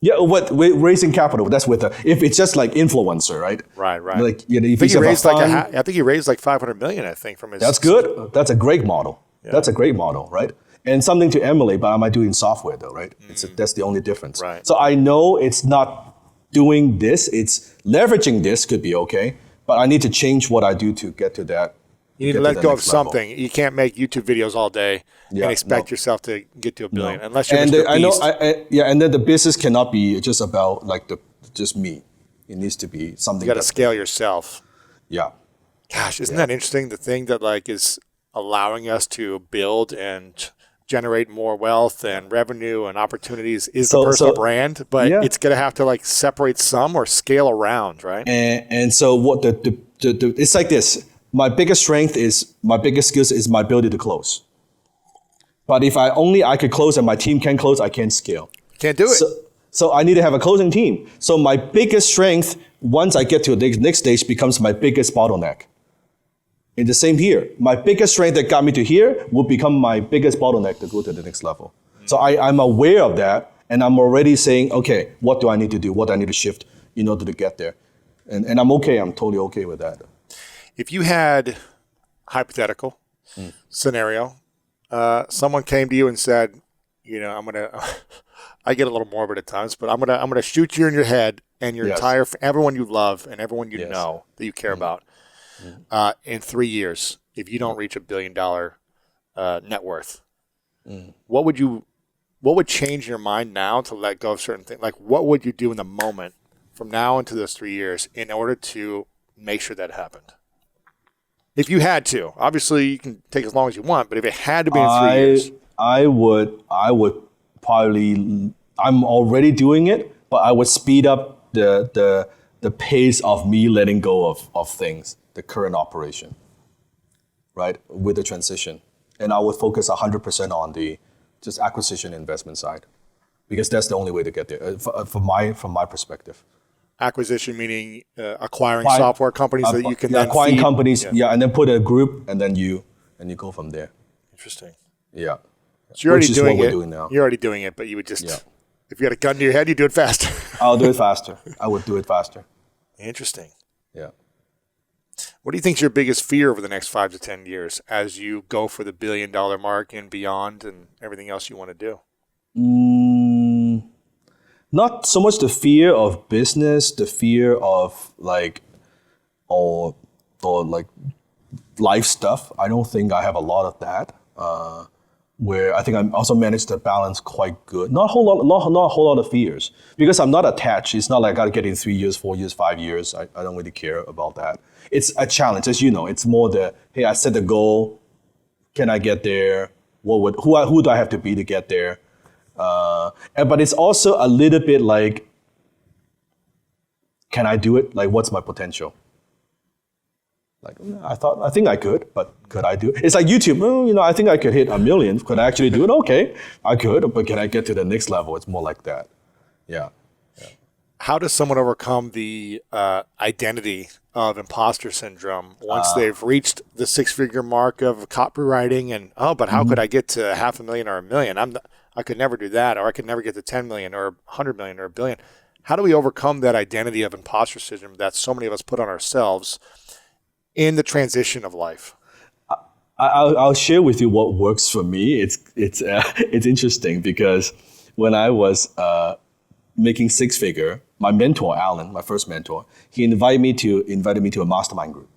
Yeah, with raising capital, that's if it's just like influencer, right? Right. If I think he raised like $500 million, I think, from his. That's good. That's a great model. Yeah. That's a great model, right? And something to emulate, but am I doing software though, right? That's the only difference. Right. So I know it's not doing this, it's leveraging this could be okay, but I need to change what I do to get to that. You need to let go of something. Level. You can't make YouTube videos all day and expect yourself to get to $1 billion unless you're Mr. Beast. And then the business cannot be just about just me. It needs to be something. You got to scale yourself. Yeah. Gosh, isn't that interesting? The thing that is allowing us to build and generate more wealth and revenue and opportunities is the personal brand, but it's going to have to separate some or scale around, right? And so what it's like this. My biggest strength is, my biggest skills is my ability to close. But if I could close and my team can close, I can't scale. Can't do it. So I need to have a closing team. So my biggest strength, once I get to the next stage, becomes my biggest bottleneck. And the same here. My biggest strength that got me to here will become my biggest bottleneck to go to the next level. So I'm aware of that, and I'm already saying, okay, what do I need to do? What do I need to shift in order to get there? And I'm okay. I'm totally okay with that. If you had hypothetical scenario, someone came to you and said, I'm gonna, I get a little morbid at times, but I'm gonna shoot you in your head and your entire everyone you love and everyone you know that you care about in 3 years. If you don't reach $1 billion net worth, what would change your mind now to let go of certain things? What would you do in the moment from now into those 3 years in order to make sure that happened? If you had to, obviously you can take as long as you want, but if it had to be in 3 years, I would probably. I'm already doing it, but I would speed up the pace of me letting go of things, the current operation, right, with the transition, and I would focus 100% on the just acquisition investment side, because that's the only way to get there, from my perspective. Acquisition meaning acquiring software companies that you can then acquiring feed. Companies, and then put a group, and then you go from there. Interesting. Yeah. So you're already doing it. Doing now. You're already doing it, but you would just, if you had a gun to your head, you do it faster. I'll do it faster. I would do it faster. Interesting. Yeah. What do you think is your biggest fear over the next 5 to 10 years as you go for the $1 billion mark and beyond and everything else you want to do? Not so much the fear of business, the fear of or life stuff. I don't think I have a lot of that. Where I think I also managed to balance quite good. Not a whole lot of fears, because I'm not attached. It's not like I got to get in 3 years, 4 years, 5 years. I don't really care about that. It's a challenge, as you know. It's more hey, I set the goal. Can I get there? Who do I have to be to get there? But it's also a little bit like, can I do it? What's my potential? I think I could, but could I do it? It's like YouTube. I think I could hit 1 million. Could I actually do it? Okay, I could, but can I get to the next level? It's more like that. Yeah. how does someone overcome the identity of imposter syndrome once they've reached the six-figure mark of copywriting and, but how could I get to $500,000 or $1 million? I could never do that, or I could never get to 10 million or 100 million or $1 billion. How do we overcome that identity of imposter syndrome that so many of us put on ourselves in the transition of life? I'll share with you what works for me. It's interesting because when I was making six-figure, my mentor, Alan, my first mentor, he invited me to a mastermind group,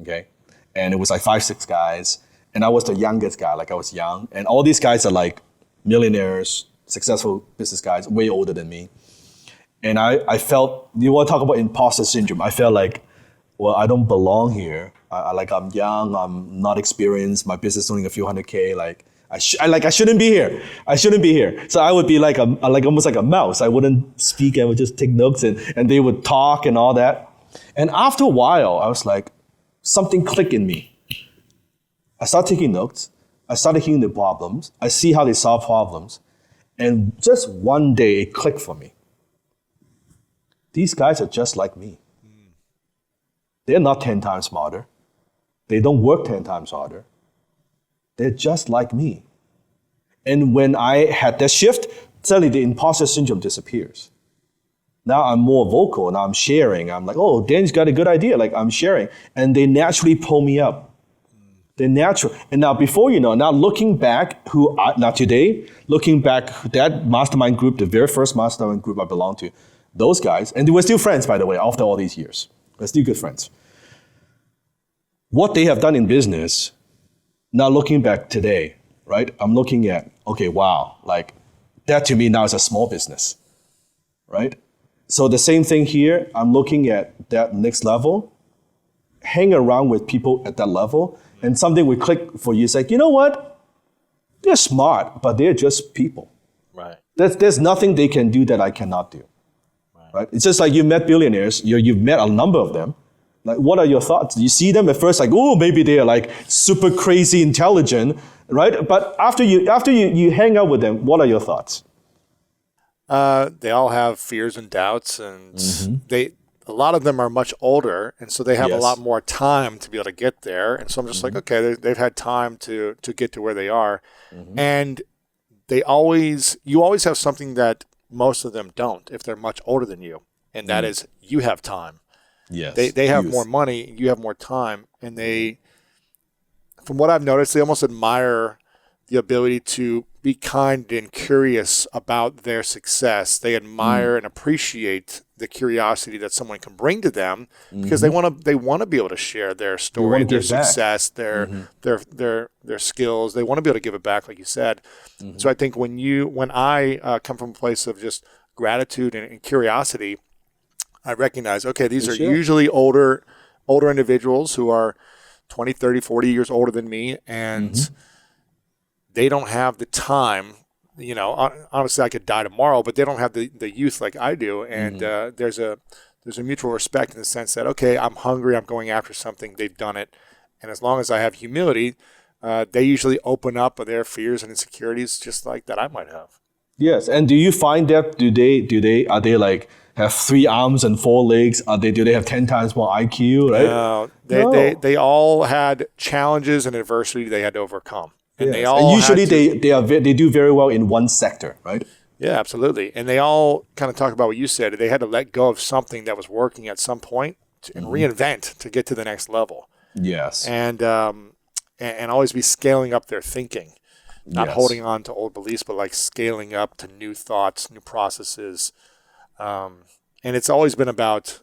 okay? And it was like 5-6 guys, and I was the youngest guy, like I was young, and all these guys are like millionaires, successful business guys, way older than me. And I felt, you want to talk about imposter syndrome, I felt like, well, I don't belong here. I'm young, I'm not experienced, my business is only a few $100K, I shouldn't be here. I shouldn't be here. So I would be like almost like a mouse. I wouldn't speak. I would just take notes and they would talk and all that. And after a while, I was like, something clicked in me. I started taking notes. I started hearing the problems. I see how they solve problems. And just one day it clicked for me. These guys are just like me. They're not 10 times smarter. They don't work 10 times harder. They're just like me. And when I had that shift, suddenly the imposter syndrome disappears. Now I'm more vocal, now I'm sharing. I'm like, oh, Dan's got a good idea, like I'm sharing. And they naturally pull me up. They're natural. And now before you know, now looking back, looking back, that mastermind group, the very first mastermind group I belonged to, those guys, and we're still friends, by the way, after all these years. We're still good friends. What they have done in business, now looking back today, right? I'm looking at, okay, wow, like that to me now is a small business, right? So the same thing here, I'm looking at that next level, hang around with people at that level, and something will click for you. It's like, you know what? They're smart, but they're just people. Right. There's nothing they can do that I cannot do, right? It's just like you met billionaires, you've met a number of them. Like, what are your thoughts? You see them at first like, oh, maybe they're like super crazy intelligent, right? But after you hang out with them, what are your thoughts? They all have fears and doubts, and a lot of them are much older, and so they have a lot more time to be able to get there. And so I'm just like, okay, they've had time to get to where they are, and you always have something that most of them don't if they're much older than you, and that is you have time. Yes. They have more money, you have more time, and they, from what I've noticed, they almost admire the ability to be kind and curious about their success. They admire and appreciate the curiosity that someone can bring to them because they want to be able to share their story, their success, their skills. They want to be able to give it back, like you said. So I think when I come from a place of just gratitude and curiosity, I recognize, okay, these are usually older individuals who are 20, 30, 40 years older than me, and they don't have the time. You know, honestly, I could die tomorrow, but they don't have the youth like I do, and there's a mutual respect in the sense that, okay, I'm hungry, I'm going after something, they've done it, and as long as I have humility, they usually open up their fears and insecurities just like that I might have. Yes, and do you find that are they like have 3 arms and 4 legs? Do they have 10 times more IQ? Right? No, they all had challenges and adversity they had to overcome, and they all usually they do very well in one sector, right? Yeah, absolutely. And they all kind of talk about what you said. They had to let go of something that was working at some point and reinvent to get to the next level. Yes, and always be scaling up their thinking. Not holding on to old beliefs, but like scaling up to new thoughts, new processes. And it's always been about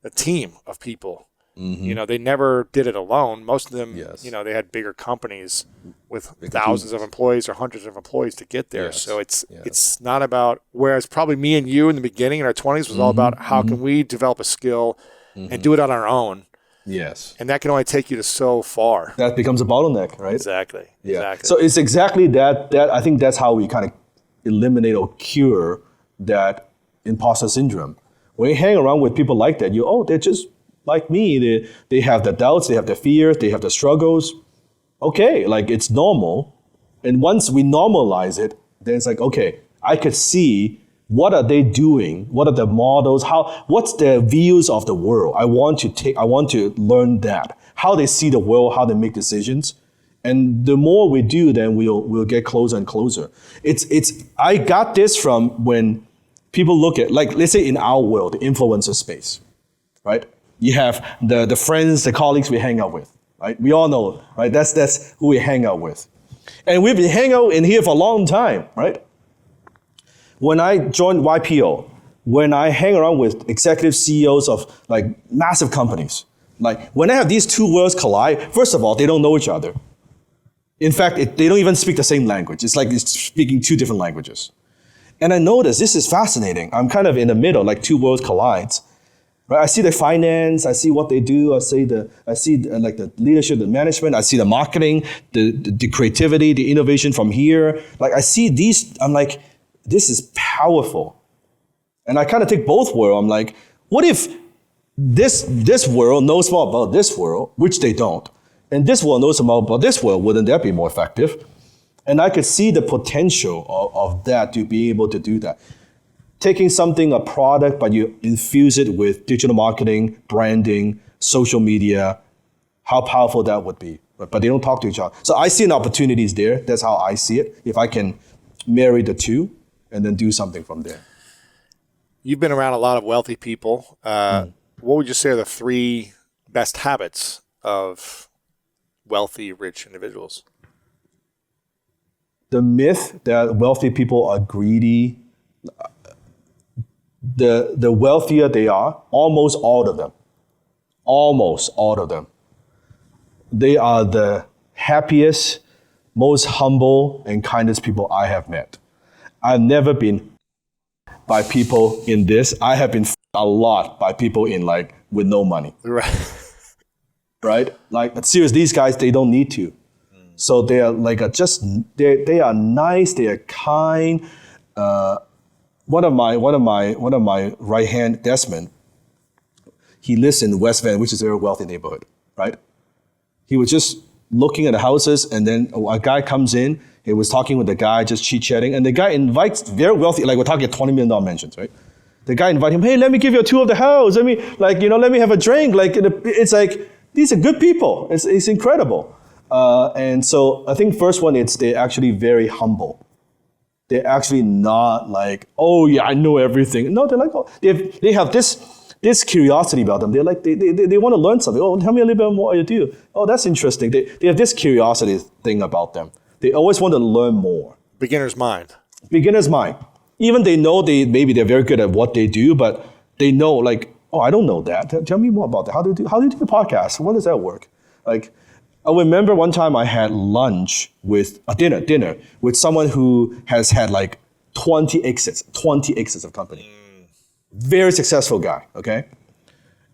a team of people. You know, they never did it alone. Most of them, you know, they had bigger companies with thousands of employees or hundreds of employees to get there. So it's not about, whereas probably me and you in the beginning in our 20s was all about how can we develop a skill and do it on our own. Yes. And that can only take you to so far. That becomes a bottleneck, right? Exactly. Yeah. Exactly. So it's exactly that I think that's how we kind of eliminate or cure that imposter syndrome. When you hang around with people like that, they're just like me. They have the doubts, they have the fears, they have the struggles. Okay, like it's normal. And once we normalize it, then it's like, okay, I could see What are they doing? What are the models? What's their views of the world? I want to learn that. How they see the world, how they make decisions. And the more we do, then we'll get closer and closer. I got this from when people look at, like, let's say in our world, the influencer space, right? You have the friends, the colleagues we hang out with, right? We all know, right? That's who we hang out with. And we've been hanging out in here for a long time, right? When I joined YPO, when I hang around with executive CEOs of like massive companies, like when I have these two worlds collide, first of all, they don't know each other. In fact, they don't even speak the same language. It's like it's speaking two different languages. And I noticed this is fascinating. I'm kind of in the middle, like two worlds collide. Right? I see the finance, I see what they do, I see the leadership, the management, I see the marketing, the creativity, the innovation from here. Like I see these, I'm like, this is powerful. And I kind of take both worlds. I'm like, what if this world knows more about this world, which they don't, and this world knows more about this world, wouldn't that be more effective? And I could see the potential of that to be able to do that. Taking something, a product, but you infuse it with digital marketing, branding, social media, how powerful that would be. But they don't talk to each other. So I see an opportunities there. That's how I see it. If I can marry the two and then do something from there. You've been around a lot of wealthy people. What would you say are the 3 best habits of wealthy, rich individuals? The myth that wealthy people are greedy, the wealthier they are, almost all of them, they are the happiest, most humble, and kindest people I have met. I've never been by people in this. I have been a lot by people in like with no money. Right? Like seriously, these guys, they don't need to. So they are like they are nice, they are kind. One of my right hand, Desmond, he lives in West Van, which is a very wealthy neighborhood, right? He was just looking at the houses, and then a guy comes in. He was talking with the guy, just chit-chatting, and the guy invites very wealthy, like we're talking $20 million mansions, right? The guy invited him, hey, let me give you a tour of the house. Let me have a drink. Like it's like, these are good people. It's incredible. And so I think first one, they're actually very humble. They're actually not like, oh yeah, I know everything. No, they're like, oh, they have this curiosity about them. They're like, they want to learn something. Oh, tell me a little bit more what you do. Oh, that's interesting. They have this curiosity thing about them. They always want to learn more. Beginner's mind. Beginner's mind. Even they know maybe they're very good at what they do, but they know like, oh, I don't know that. Tell me more about that. How do you do a podcast? How does that work? Like, I remember one time I had lunch with a dinner with someone who has had like 20 exits of company. Very successful guy, okay?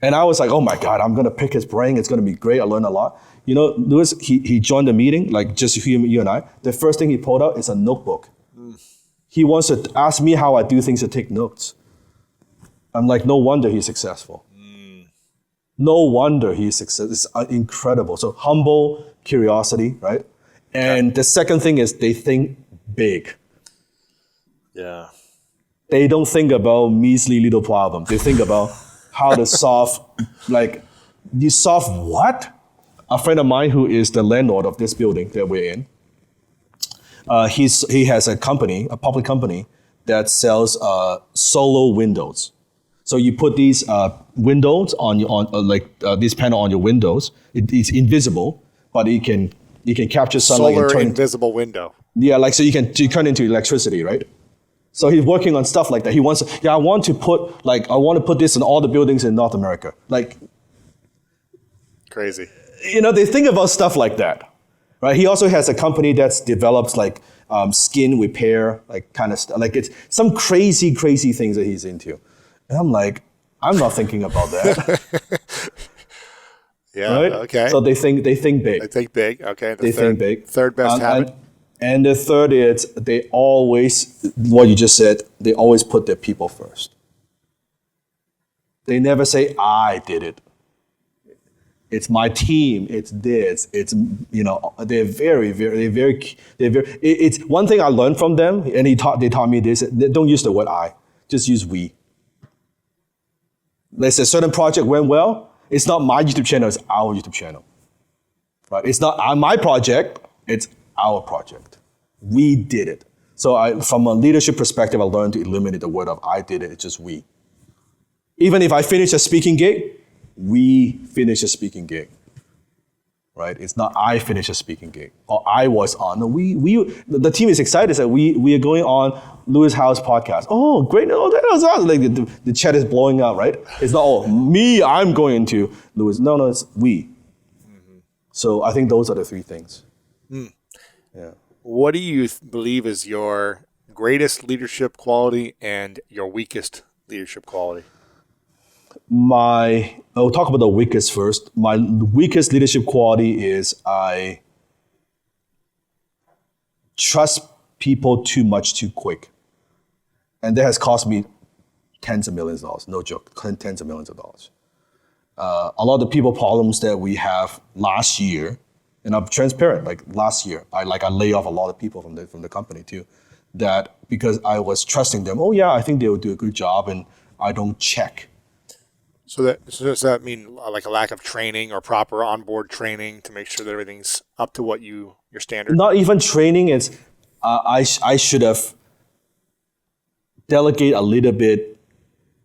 And I was like, oh my God, I'm gonna pick his brain. It's gonna be great. I learned a lot. You know, Louis, he joined the meeting, like just you and I. The first thing he pulled out is a notebook. He wants to ask me how I do things to take notes. I'm like, no wonder he's successful. No wonder he's successful. It's incredible. So humble, curiosity, right? And the second thing is they think big. Yeah. They don't think about measly little problems. They think about how to solve, like, you solve what? A friend of mine who is the landlord of this building that we're in, he has a company, a public company, that sells solo windows. So you put these windows on this panel on your windows. It's invisible, but you can capture sunlight. Solar invisible window. Yeah, like so you turn into electricity, right? So he's working on stuff like that. He wants I want to put this in all the buildings in North America. Like crazy. You know, they think about stuff like that, right? He also has a company that develops like skin repair, like kind of stuff. Like it's some crazy things that he's into. And I'm like, I'm not thinking about that. Yeah. Right? Okay. So they think big. They think big. Okay. They think big. Third best habit. And the third is they always, what you just said, they always put their people first. They never say, I did it. It's my team, it's this, it's, you know, they're very, it's one thing I learned from them, and they taught me this, they don't use the word I. Just use we. Let's say a certain project went well. It's not my YouTube channel, it's our YouTube channel. Right? It's not my project, it's our project. We did it. So from a leadership perspective, I learned to eliminate the word of I did it, it's just we. Even if I finish a speaking gig, we finish a speaking gig. Right? It's not I finished a speaking gig or I was on. No, the team is excited that we are going on Lewis Howe's podcast. Oh, great! Oh, that was awesome. Like the chat is blowing up, right? It's not me. I'm going into Lewis. No, it's we. Mm-hmm. So I think those are the three things. Mm. Yeah. What do you believe is your greatest leadership quality and your weakest leadership quality? I'll talk about the weakest first. My weakest leadership quality is I trust people too much too quick. And that has cost me tens of millions of dollars. No joke, tens of millions of dollars. A lot of the people problems that we have last year, and I'm transparent, like last year, I lay off a lot of people from the company too, that because I was trusting them, oh yeah, I think they will do a good job, and I don't check. So does that mean like a lack of training or proper onboard training to make sure that everything's up to what your standard? Not even training. It's I should have delegate a little bit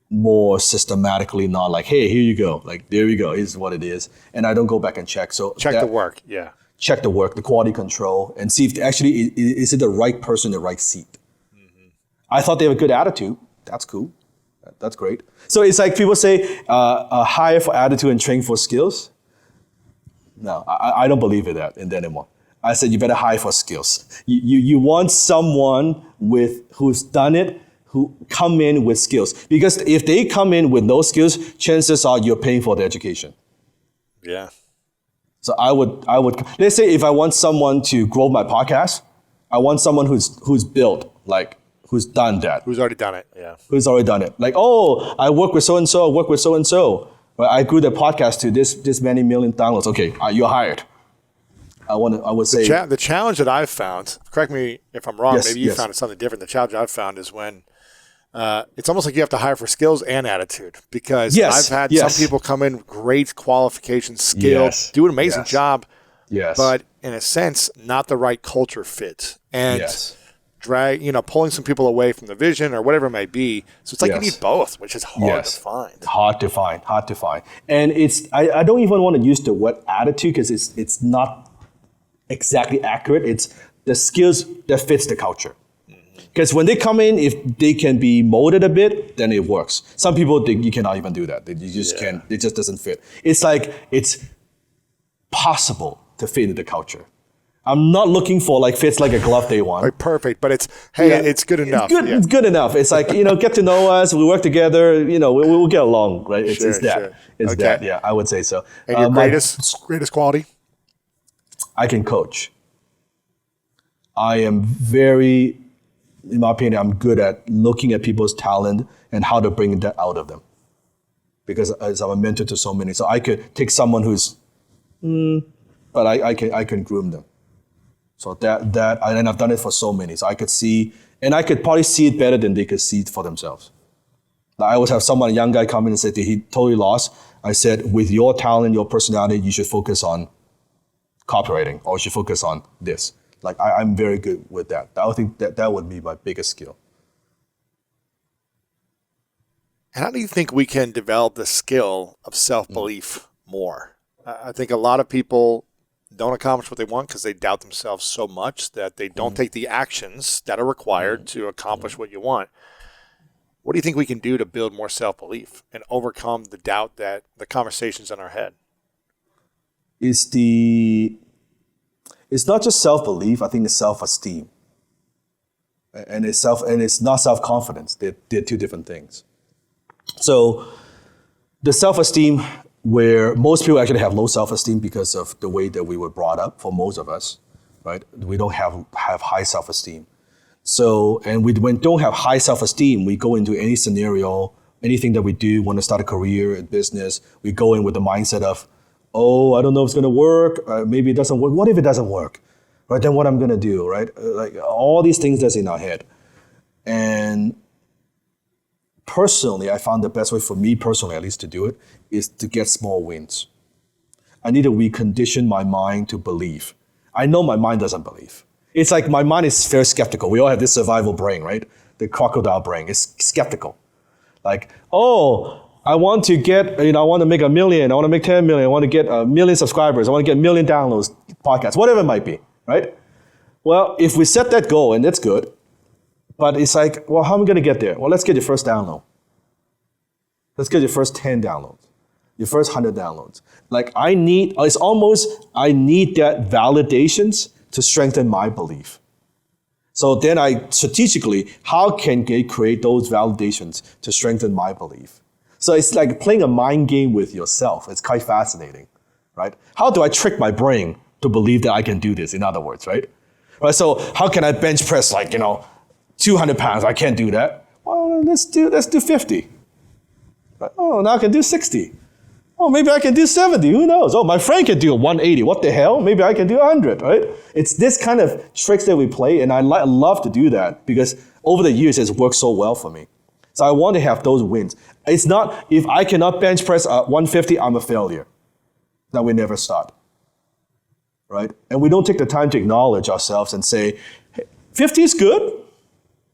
more systematically. Not like, hey, here you go. Like there you go. Is what it is, and I don't go back and check. So check the work. Yeah. Check the work, the quality control, and see if actually is it the right person in the right seat. Mm-hmm. I thought they have a good attitude. That's cool. That's great. So it's like people say, hire for attitude and train for skills. No, I don't believe in that anymore. I said you better hire for skills. You want someone who's done it, who come in with skills. Because if they come in with no skills, chances are you're paying for the education. Yeah. So I would let's say if I want someone to grow my podcast, I want someone who's built, like who's done that. Who's already done it, yeah. Who's already done it. Like, oh, I work with so-and-so, work with so-and-so. But I grew the podcast to this many million downloads. Okay, you're hired. I would say. The challenge that I've found, correct me if I'm wrong, yes, maybe you found something different. The challenge I've found is when it's almost like you have to hire for skills and attitude. Because I've had some people come in, great qualifications, skilled, do an amazing job. Yes. But in a sense, not the right culture fit. And pulling some people away from the vision or whatever it may be. So it's like you need both, which is hard to find. Hard to find. And I don't even want to use the word attitude because it's not exactly accurate. It's the skills that fits the culture. Because when they come in, if they can be molded a bit, then it works. Some people think you cannot even do that. You just can't. It just doesn't fit. It's like it's possible to fit into the culture. I'm not looking for like fits like a glove day one. Like perfect, but it's it's good enough. It's good enough. It's like, get to know us. We work together. We'll get along, right? It's that. Sure. It's that. Yeah, I would say so. And your greatest quality? I can coach. I am very, in my opinion, I'm good at looking at people's talent and how to bring that out of them. Because as I'm a mentor to so many, so I could take someone who's, but I can groom them. So that and I've done it for so many. So I could see, and I could probably see it better than they could see it for themselves. Like I always have someone, a young guy, come in and say that he totally lost. I said, with your talent, your personality, you should focus on copywriting, or you should focus on this. Like I'm very good with that. I would think that would be my biggest skill. How do you think we can develop the skill of self-belief more? I think a lot of people don't accomplish what they want because they doubt themselves so much that they don't take the actions that are required to accomplish what you want. What do you think we can do to build more self-belief and overcome the doubt that the conversations in our head? It's not just self-belief. I think it's self-esteem, and it's not self-confidence. They're two different things. So the self-esteem, where most people actually have low self-esteem because of the way that we were brought up, for most of us, right? We don't have high self-esteem. So, and we don't have high self-esteem, we go into any scenario, anything that we do, want to start a career, a business, we go in with the mindset of, oh, I don't know if it's going to work, maybe it doesn't work. What if it doesn't work? Right, then what I'm going to do, right? Like all these things that's in our head. And personally, I found the best way for me personally, at least to do it, is to get small wins. I need to recondition my mind to believe. I know my mind doesn't believe. It's like my mind is very skeptical. We all have this survival brain, right? The crocodile brain is skeptical. Like, oh, I want to get, I want to make 1 million, I want to make 10 million, I want to get 1 million subscribers, I want to get 1 million downloads, podcasts, whatever it might be, right? Well, if we set that goal, and that's good, but it's like, well, how am I going to get there? Well, let's get your first download. Let's get your first 10 downloads, your first 100 downloads. Like I need that validations to strengthen my belief. So then I strategically, how can I create those validations to strengthen my belief? So it's like playing a mind game with yourself. It's quite fascinating, right? How do I trick my brain to believe that I can do this, in other words, right? Right. So how can I bench press 200 pounds? I can't do that. Well, let's do 50. Right? Oh, now I can do 60. Oh, maybe I can do 70. Who knows? Oh, my friend can do 180. What the hell? Maybe I can do 100, right? It's this kind of tricks that we play, and I love to do that because over the years it's worked so well for me. So I want to have those wins. It's not, if I cannot bench press 150, I'm a failure. Then we never start, right? And we don't take the time to acknowledge ourselves and say, hey, 50 is good.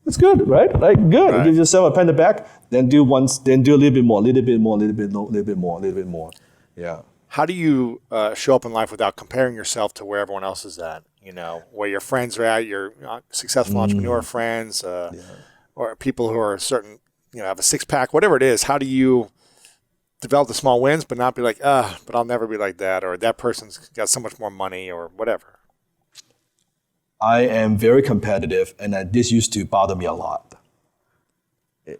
It's good, right? Like good. Right. Give yourself a pat on the back. Then do a little bit more, little bit more, little bit more. Yeah. How do you show up in life without comparing yourself to where everyone else is at? Where your friends are at, your successful entrepreneur friends, or people who are certain, have a six-pack, whatever it is. How do you develop the small wins, but not be like, but I'll never be like that, or that person's got so much more money, or whatever? I am very competitive, and this used to bother me a lot.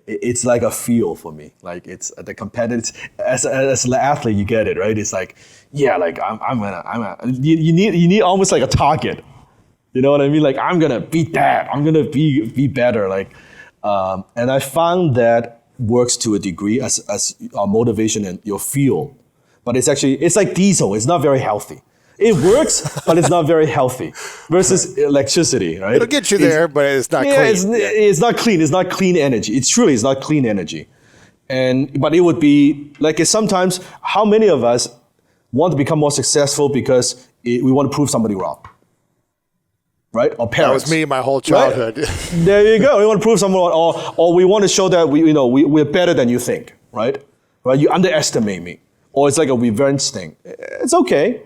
It's like a feel for me. Like it's the competitive. As an athlete, you get it, right? It's like, yeah, like you need almost like a target. You know what I mean? Like I'm gonna beat that. I'm gonna be better. Like, and I found that works to a degree as motivation and your fuel, but it's like diesel. It's not very healthy. It works, but it's not very healthy versus electricity, right? It'll get you there, but it's not clean. It's not clean. It's not clean energy. It's not clean energy. But it would be like sometimes, how many of us want to become more successful because we want to prove somebody wrong, right? Or parents. That was me my whole childhood. Right? There you go. We want to prove someone wrong, or we want to show that we're better than you think, right? Right? You underestimate me, or it's like a revenge thing. It's okay.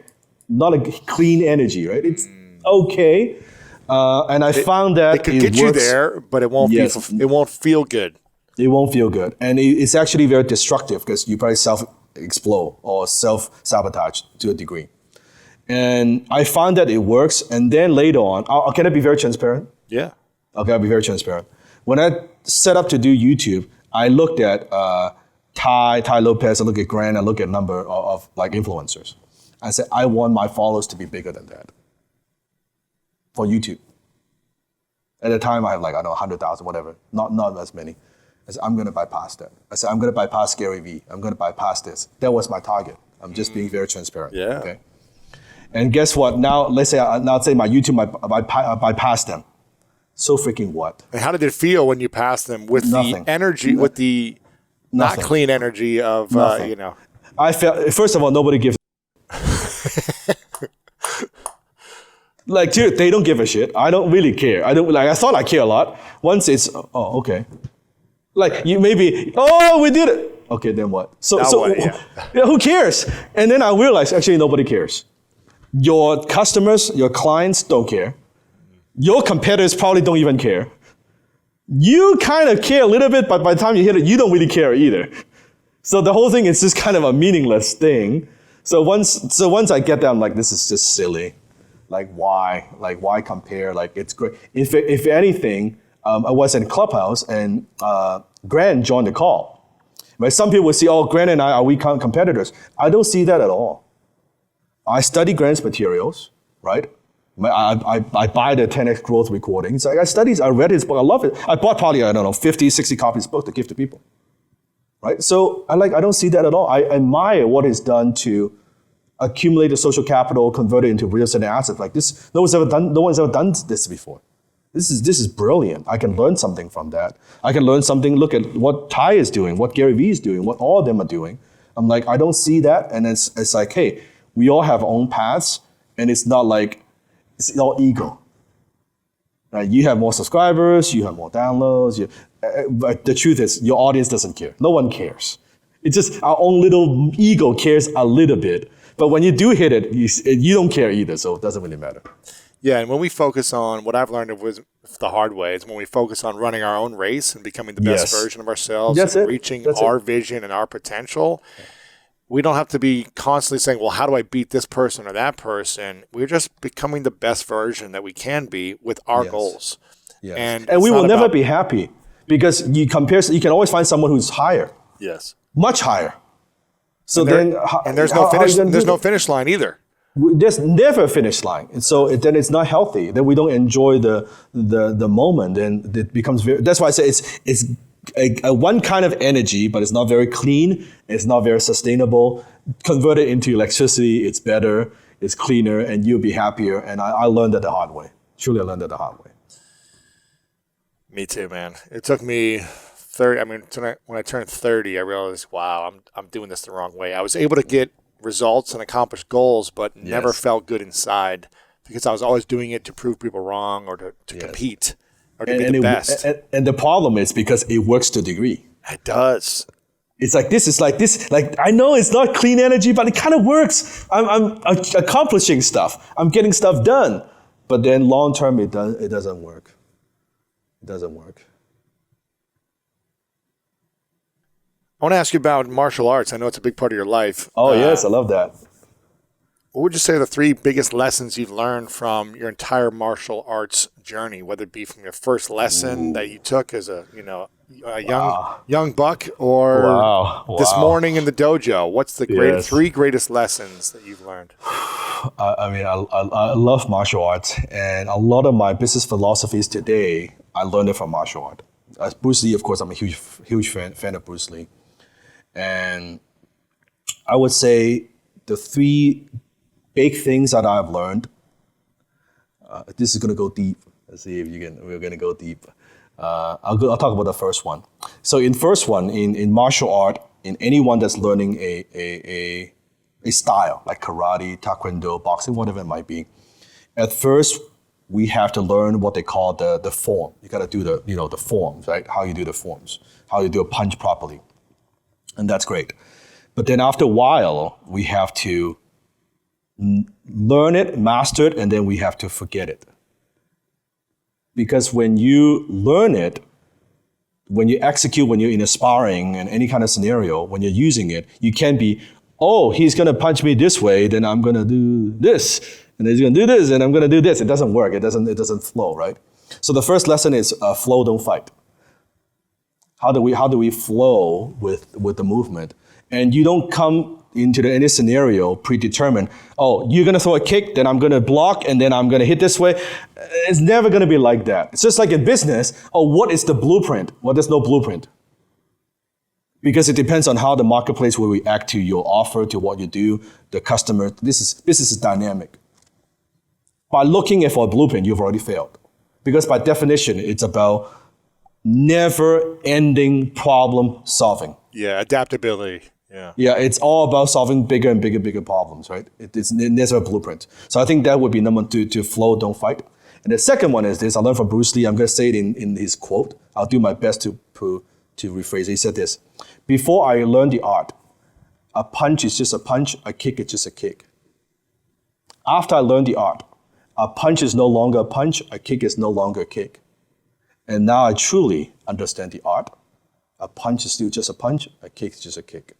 Not a clean energy, right? It's okay, and I found that it could get you there, but it won't. It won't feel good. It won't feel good, and it's actually very destructive because you probably self-explode or self-sabotage to a degree. And I found that it works, and then later on, can I be very transparent? Yeah. Okay, I'll be very transparent. When I set up to do YouTube, I looked at Tai Lopez, I looked at Grant, I looked at a number of like influencers. I said, I want my followers to be bigger than that for YouTube. At the time, I have 100,000, whatever, not as many. I said, I'm going to bypass that. I said, I'm going to bypass Gary Vee. I'm going to bypass this. That was my target. I'm just being very transparent. Yeah. Okay. And guess what? Now, let's say my YouTube, I bypass them. So freaking what? And how did it feel when you passed them with Nothing. The energy, with the not clean energy of, I felt, first of all, nobody gives dude, they don't give a shit. I don't really care. I thought I care a lot. Once it's, okay. You maybe, we did it. Okay, then what? Who cares? And then I realized, actually, nobody cares. Your customers, your clients don't care. Your competitors probably don't even care. You kind of care a little bit, but by the time you hit it, you don't really care either. So the whole thing is just kind of a meaningless thing. So once I get there, I'm like, this is just silly. Why? Why compare? It's great. If anything, I was in Clubhouse and Grant joined the call. Right? Some people will see, Grant and I, are we competitors? I don't see that at all. I study Grant's materials, right? I buy the 10X growth recordings. I read his book. I love it. I bought probably, 50, 60 copies of his book to give to people. Right? So I don't see that at all. I admire what is done to accumulate the social capital, convert it into real estate assets like this. No one's ever done this before. This is brilliant. I can learn something from that. I can learn something, look at what Ty is doing, what Gary Vee is doing, what all of them are doing. I'm like, I don't see that. And it's like, hey, we all have our own paths, and it's not like, it's all ego. Right? You have more subscribers, you have more downloads. But the truth is, your audience doesn't care. No one cares. It's just our own little ego cares a little bit. But when you do hit it, you don't care either, so it doesn't really matter. Yeah, and when we focus on, what I've learned was the hard way, is when we focus on running our own race and becoming the best version of ourselves, and reaching our vision and our potential, we don't have to be constantly saying, well, how do I beat this person or that person? We're just becoming the best version that we can be with our goals. Yes. And we will never be happy, because you can always find someone who's higher. Yes. Much higher. So there's no finish line either. There's never a finish line, and so then it's not healthy. Then we don't enjoy the moment, and it becomes very. That's why I say it's a one kind of energy, but it's not very clean. It's not very sustainable. Convert it into electricity. It's better. It's cleaner, and you'll be happier. And I learned that the hard way. Truly, I learned that the hard way. Me too, man. It took me 30. I mean, when I turned 30, I realized, wow, I'm doing this the wrong way. I was able to get results and accomplish goals, but never felt good inside, because I was always doing it to prove people wrong, or to compete, or to be the best. And the problem is because it works to a degree. It does. It's like this. Like I know it's not clean energy, but it kind of works. I'm accomplishing stuff. I'm getting stuff done. But then long term, it doesn't work. It doesn't work. I want to ask you about martial arts. I know it's a big part of your life. Oh, yes. I love that. What would you say are the 3 biggest lessons you've learned from your entire martial arts journey, whether it be from your first lesson that you took as a young buck, or this morning in the dojo? What's the 3 greatest lessons that you've learned? I love martial arts, and a lot of my business philosophies today, I learned it from martial art. As Bruce Lee, of course, I'm a huge fan of Bruce Lee. And I would say the 3 big things that I've learned, this is going to go deep. Let's see if we're going to go deep. I'll talk about the first one. So in first one, in martial art, in anyone that's learning a style, like karate, taekwondo, boxing, whatever it might be, at first, we have to learn what they call the form. You got to do the forms, right? How you do the forms, how you do a punch properly. And that's great. But then after a while, we have to learn it, master it, and then we have to forget it. Because when you learn it, when you execute, when you're in a sparring and any kind of scenario, when you're using it, you can't be, oh, he's going to punch me this way, then I'm going to do this. And he's going to do this, and I'm going to do this. It doesn't work. It doesn't flow, right? So the first lesson is flow, don't fight. How do we flow with the movement? And you don't come into any scenario predetermined. Oh, you're gonna throw a kick, then I'm gonna block, and then I'm gonna hit this way. It's never gonna be like that. It's just like in business. Oh, what is the blueprint? Well, there's no blueprint. Because it depends on how the marketplace will react to your offer, to what you do, the customer. Business is dynamic. By looking for a blueprint, you've already failed. Because by definition, it's about never-ending problem solving. Yeah, adaptability. Yeah, it's all about solving bigger and bigger problems, right? There's a blueprint. So I think that would be number 2, to flow, don't fight. And the second one is this. I learned from Bruce Lee. I'm going to say it in his quote. I'll do my best to rephrase it. He said this: before I learned the art, a punch is just a punch, a kick is just a kick. After I learned the art, a punch is no longer a punch, a kick is no longer a kick. And now I truly understand the art. A punch is still just a punch, a kick is just a kick.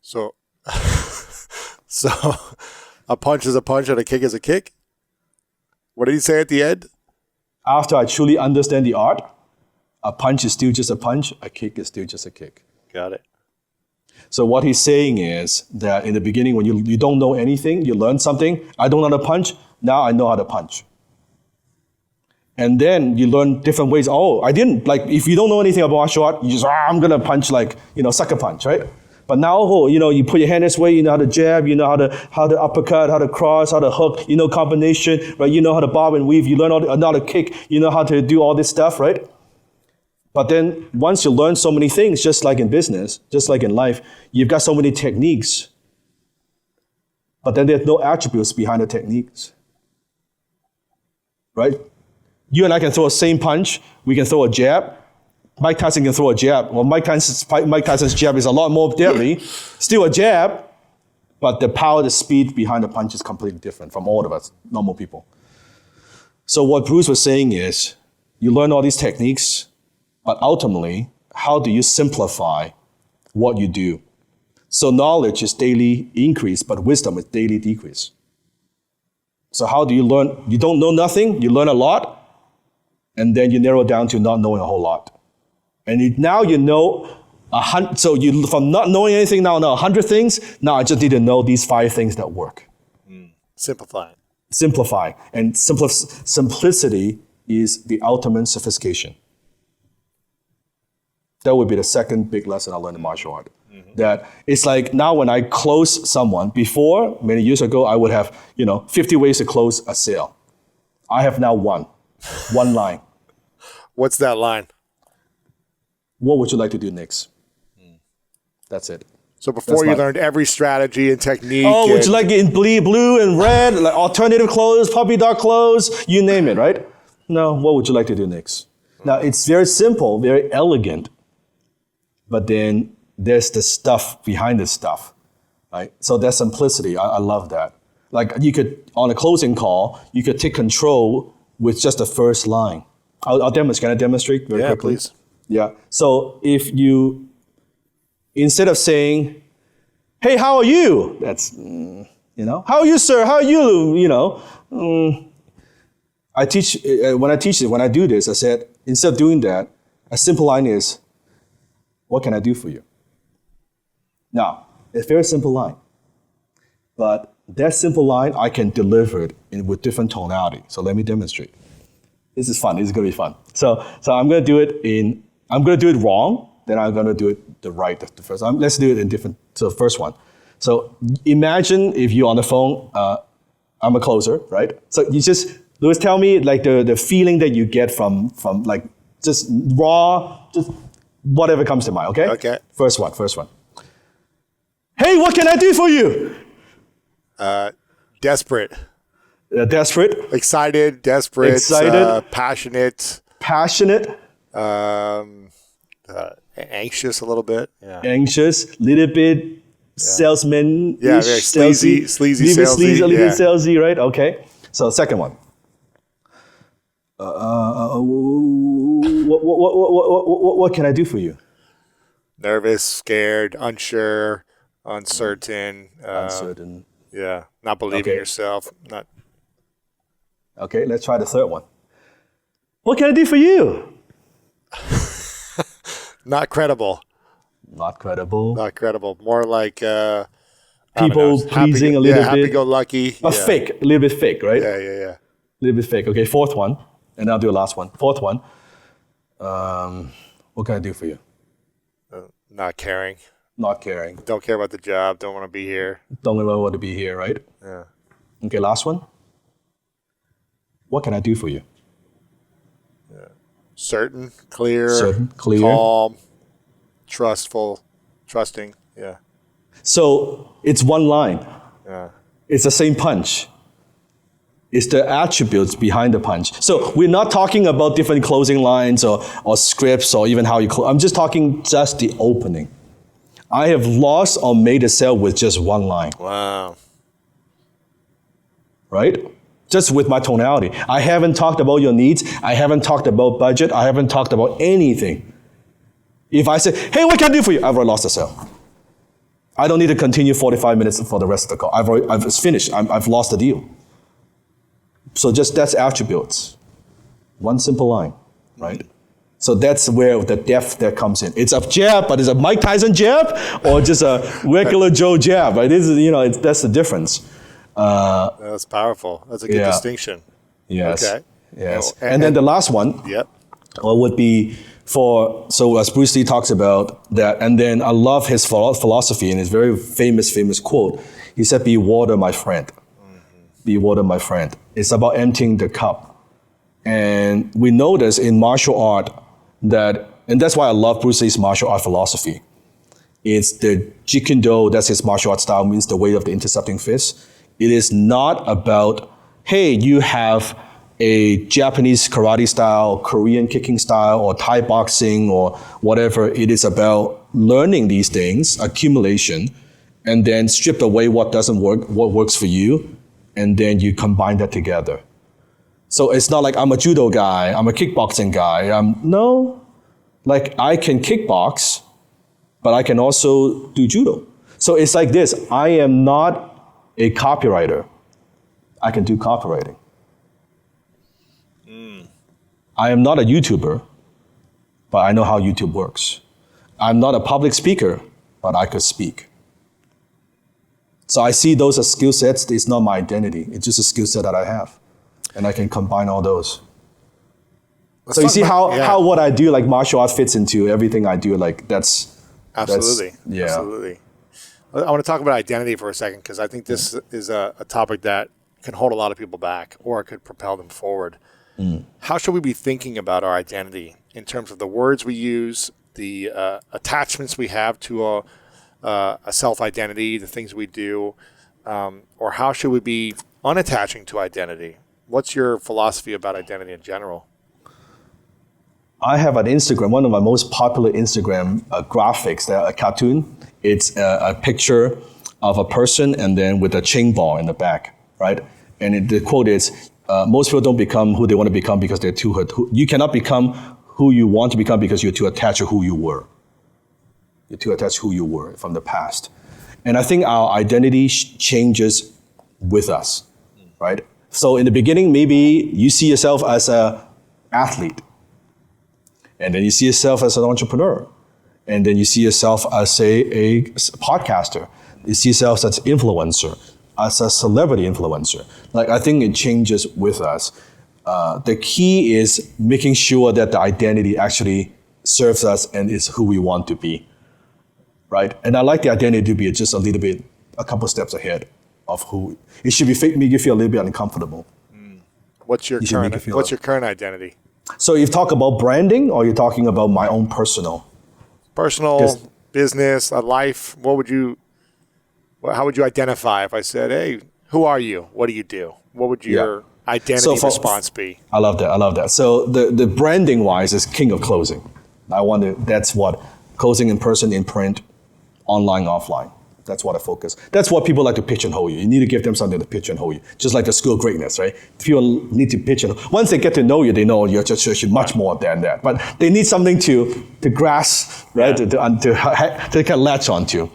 So a punch is a punch and a kick is a kick? What did he say at the end? After I truly understand the art, a punch is still just a punch, a kick is still just a kick. Got it. So what he's saying is that in the beginning, when you don't know anything, you learn something. I don't know how to punch, now I know how to punch. And then you learn different ways. Oh, I didn't, like, if you don't know anything about martial art, you just, I'm going to punch like, sucker punch, right? But now, you put your hand this way, you know how to jab, you know how to uppercut, how to cross, how to hook, you know combination, right? You know how to bob and weave, you learn how to kick, you know how to do all this stuff, right? But then once you learn so many things, just like in business, just like in life, you've got so many techniques. But then there's no attributes behind the techniques, right? You and I can throw a same punch. We can throw a jab. Mike Tyson can throw a jab. Well, Mike Tyson's jab is a lot more deadly. Still a jab, but the power, the speed behind the punch is completely different from all of us, normal people. So what Bruce was saying is, you learn all these techniques, but ultimately, how do you simplify what you do? So knowledge is daily increase, but wisdom is daily decrease. So how do you learn? You don't know nothing, you learn a lot, and then you narrow down to not knowing a whole lot. And now you know, so you from not knowing anything now know 100 things, now I just need to know these 5 things that work. Simplify. Simplify. And simplicity is the ultimate sophistication. That would be the second big lesson I learned in martial art. That it's like now when I close someone, before, many years ago, I would have 50 ways to close a sale. I have now one line. What's that line? What would you like to do next? That's it. So before you learned every strategy and technique. Oh, would you like it in blue and red, like alternative clothes, puppy dog clothes, you name it, right? No, what would you like to do next? Now, it's very simple, very elegant, but then there's the stuff behind the stuff, right? So that's simplicity. I love that. Like you could, on a closing call, you could take control with just the first line. I'll demonstrate. Can I demonstrate very quickly? Please. Yeah. So if you, instead of saying, hey, how are you? That's, how are you, sir? How are you? I teach, when I do this, I said, instead of doing that, a simple line is, what can I do for you? Now, it's a very simple line. But that simple line, I can deliver it with different tonality. So let me demonstrate. This is fun. This is going to be fun. So I'm going to do it wrong, then I'm going to do it the right, the first. Let's do it in different. So first one. So imagine if you're on the phone, I'm a closer, right? So you just, Louis, tell me like the feeling that you get from like just raw, just whatever comes to mind, okay? Okay. First one. Hey, what can I do for you? Desperate. Desperate. Excited, desperate. Passionate. Anxious a little bit. Yeah. Anxious, little bit, salesman. Yeah, very sleazy salesy. A little bit salesy, right? Okay. So second one. What can I do for you? Nervous, scared, unsure, uncertain. Uncertain. Yeah, not believing yourself. Not. Okay, let's try the third one. What can I do for you? Not credible. Not credible. Not credible. More like people pleasing a little bit. Happy-go-lucky. But fake, a little bit fake, right? Yeah. A little bit fake. Okay, fourth one, and I'll do the last one. Fourth one. What can I do for you? Not caring. Not caring. Don't care about the job. Don't want to be here. Don't really want to be here, right? Yeah. Okay, last one. What can I do for you? Certain, clear, calm, trusting. Yeah. So it's one line. Yeah. It's the same punch. It's the attributes behind the punch. So we're not talking about different closing lines or scripts or even how you close. I'm just talking just the opening. I have lost or made a sale with just one line. Wow. Right? Just with my tonality. I haven't talked about your needs. I haven't talked about budget. I haven't talked about anything. If I say, hey, what can I do for you? I've already lost the sale. I don't need to continue 45 minutes for the rest of the call. I've finished. I've lost the deal. So just that's attributes. One simple line, right? So that's where the depth that comes in. It's a jab, but it's a Mike Tyson jab or just a regular Joe jab, right? This is, that's the difference. That's powerful. That's a good distinction. Yes. Okay. Yes. And then the last one Yep. would be So as Bruce Lee talks about that, and then I love his philosophy and his very famous quote. He said, "Be water, my friend. Be water, my friend." It's about emptying the cup. And we notice in martial art that, and that's why I love Bruce Lee's martial art philosophy. It's the Jeet Kune Do, that's his martial art style, means the way of the intercepting fist. It is not about, hey, you have a Japanese karate style, Korean kicking style, or Thai boxing, or whatever. It is about learning these things, accumulation, and then strip away what doesn't work, what works for you, and then you combine that together. So it's not like I'm a judo guy, I'm a kickboxing guy. No, like I can kickbox, but I can also do judo. So it's like this, I am not a copywriter. I can do copywriting. I am not a YouTuber, but I know how YouTube works. I'm not a public speaker, but I could speak. So I see those as skill sets. It's not my identity. It's just a skill set that I have. And I can combine all those. So you see how what I do, like martial art fits into everything I do, like that's... Absolutely. Yeah. Absolutely. I want to talk about identity for a second, because I think this is a topic that can hold a lot of people back, or it could propel them forward. How should we be thinking about our identity in terms of the words we use, the attachments we have to a self-identity, the things we do, or how should we be unattaching to identity? What's your philosophy about identity in general? I have an Instagram, one of my most popular Instagram graphics, a cartoon. It's a picture of a person and then with a chain ball in the back, right? And the quote is, most people don't become who they want to become because they're too hurt. You cannot become who you want to become because you're too attached to who you were. You're too attached to who you were from the past. And I think our identity changes with us, right? So in the beginning, maybe you see yourself as an athlete. And then you see yourself as an entrepreneur. And then you see yourself as a podcaster. You see yourself as an influencer, as a celebrity influencer. Like, I think it changes with us. The key is making sure that the identity actually serves us and is who we want to be, right? And I like the identity to be just a little bit, a couple steps ahead of who. It should make you feel a little bit uncomfortable. What's your current identity? So you talk about branding, or you're talking about my own personal? Personal, business, life. How would you identify if I said, hey, who are you? What do you do? What would your identity response be? I love that. So the branding wise is king of closing. That's what closing in person, in print, online, offline. That's what I focus. That's what people like to pigeonhole you. You need to give them something to pigeonhole you. Just like the school of greatness, right? People need to pigeonhole. Once they get to know you, they know you're just much more than that. But they need something to grasp, right? To kind of latch onto.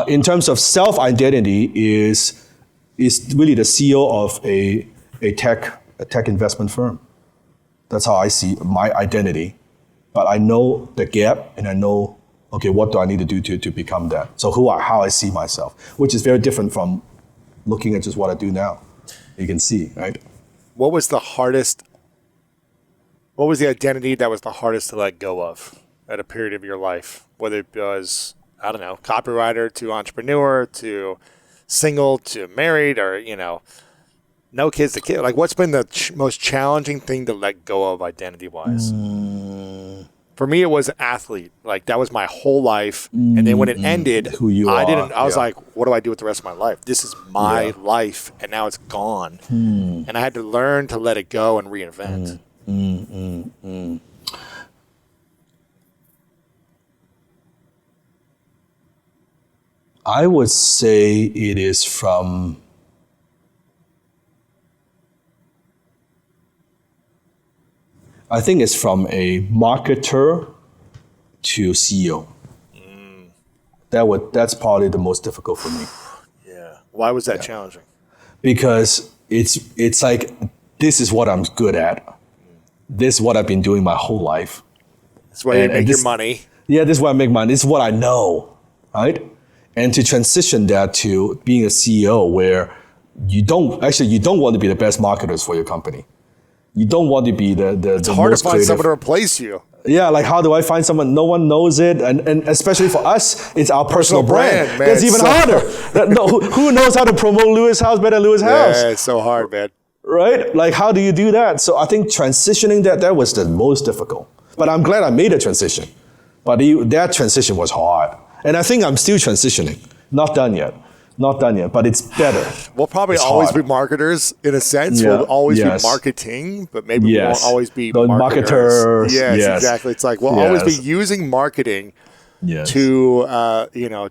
In terms of self-identity is really the CEO of a tech investment firm. That's how I see my identity. But I know the gap, and I know, okay, what do I need to do to become that? So how I see myself, which is very different from looking at just what I do now. You can see, right? What was the identity that was the hardest to let go of at a period of your life? Whether it was, I don't know, copywriter to entrepreneur to single to married, or, no kids to kid. Like, what's been the most challenging thing to let go of identity-wise? For me, it was an athlete. Like, that was my whole life. And then when it ended, I was like, what do I do with the rest of my life? This is my life, and now it's gone. And I had to learn to let it go and reinvent. I would say it is from I think it's from a marketer to CEO. That's probably the most difficult for me. Yeah. Why was that challenging? Because it's like, this is what I'm good at. This is what I've been doing my whole life. That's why you make your money. Yeah, this is why I make money. This is what I know, right? And to transition that to being a CEO where you don't want to be the best marketers for your company. You don't want to be the It's hard to find someone to replace you. Yeah, like how do I find someone? No one knows it, and especially for us, it's our personal brand. Man. That's even harder. Who knows how to promote Lewis House better than Lewis House? Yeah, it's so hard, man. Right? Like how do you do that? So I think transitioning that was the most difficult. But I'm glad I made a transition. But that transition was hard, and I think I'm still transitioning. Not done yet. But it's better. We'll probably It's always hard. be marketers in a sense. Yeah. We'll always Yes. be marketing, but maybe we Yes. won't always be The marketers. marketers. Yes, Yes. exactly. It's like we'll always be Yes. using marketing Yes. to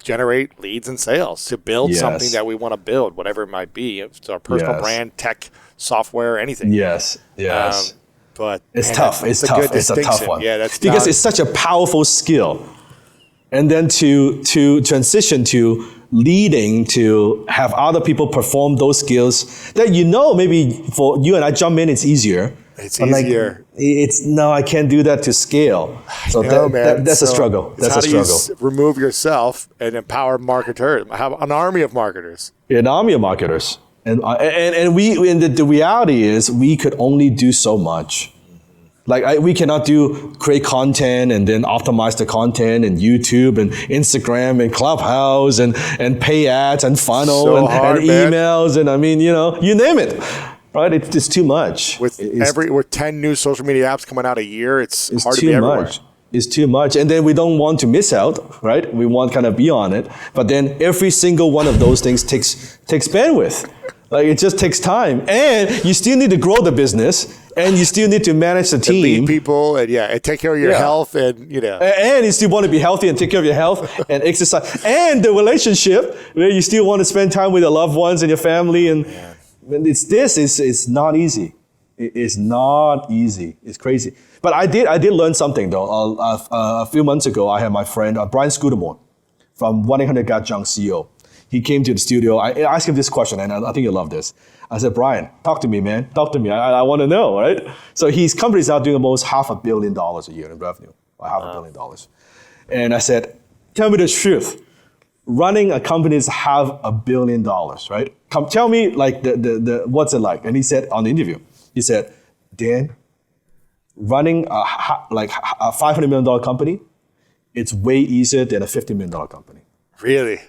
generate leads and sales, to build Yes. something that we want to build, whatever it might be. If it's our personal Yes. brand, tech, software, anything. Yes. But It's man, tough. that's It's a tough. good It's a tough distinction. one. Yeah, that's because not- it's such a powerful skill, and then to transition to leading to have other people perform those skills that maybe for you and I jump in, it's easier. It's But easier. I can't do that to scale. So that's a So struggle. it's That's how a do you struggle. remove yourself and empower marketers? Have an army of marketers. An army of marketers, and the reality is we could only do so much. Like we cannot create content and then optimize the content and YouTube and Instagram and Clubhouse and pay ads and funnel So hard, and man. emails and you name it, right? It's too much. With 10 new social media apps coming out a year, it's hard to too be everywhere. much. It's too much, and then we don't want to miss out, right? We want kind of be on it, but then every single one of those things takes bandwidth. Like it just takes time, and you still need to grow the business, and you still need to manage the And team. lead people and take care of your Yeah. health and And you still want to be healthy and take care of your health and exercise. And the relationship where you still want to spend time with your loved ones and your family. And it's not easy. It's not easy. It's crazy. But I did learn something though. A few months ago, I had my friend, Brian Scudamore from 1-800-GOT-JUNK CEO. He came to the studio. I asked him this question, and I think you'll love this. I said, Brian, talk to me, man. Talk to me. I want to know, right? So his company is now doing almost $500 million a year in revenue, or $500 million. And I said, tell me the truth. Running a company is $500 million, right? Come tell me, like, the what's it like? And he said on the interview, he said, Dan, running a $500 million company, it's way easier than a $50 million company. really.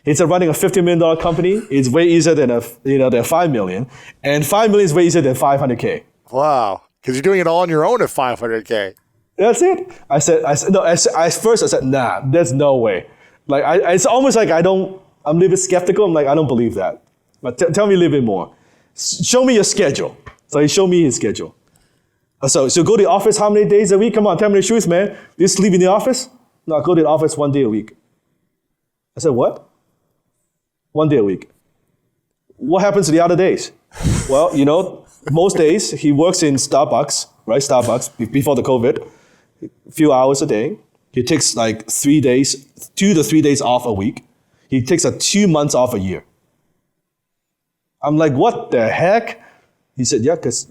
He said running a $50 million company is way easier than than 5 million, and 5 million is way easier than 500K. Wow. Because you're doing it all on your own at 500K. That's it. I said no. At first I said nah. There's no way. Like it's almost like I'm a little bit skeptical. I'm like I don't believe that. But tell me a little bit more. Show me your schedule. So he showed me his schedule. So go to the office how many days a week? Come on, tell me the truth, man. You sleep in the office? No, I go to the office 1 day a week. I said what? 1 day a week. What happens to the other days? Well, most days he works in Starbucks, right? Starbucks before the COVID, a few hours a day. He takes like 2 to 3 days off a week. He takes 2 months off a year. I'm like, what the heck? He said, yeah, because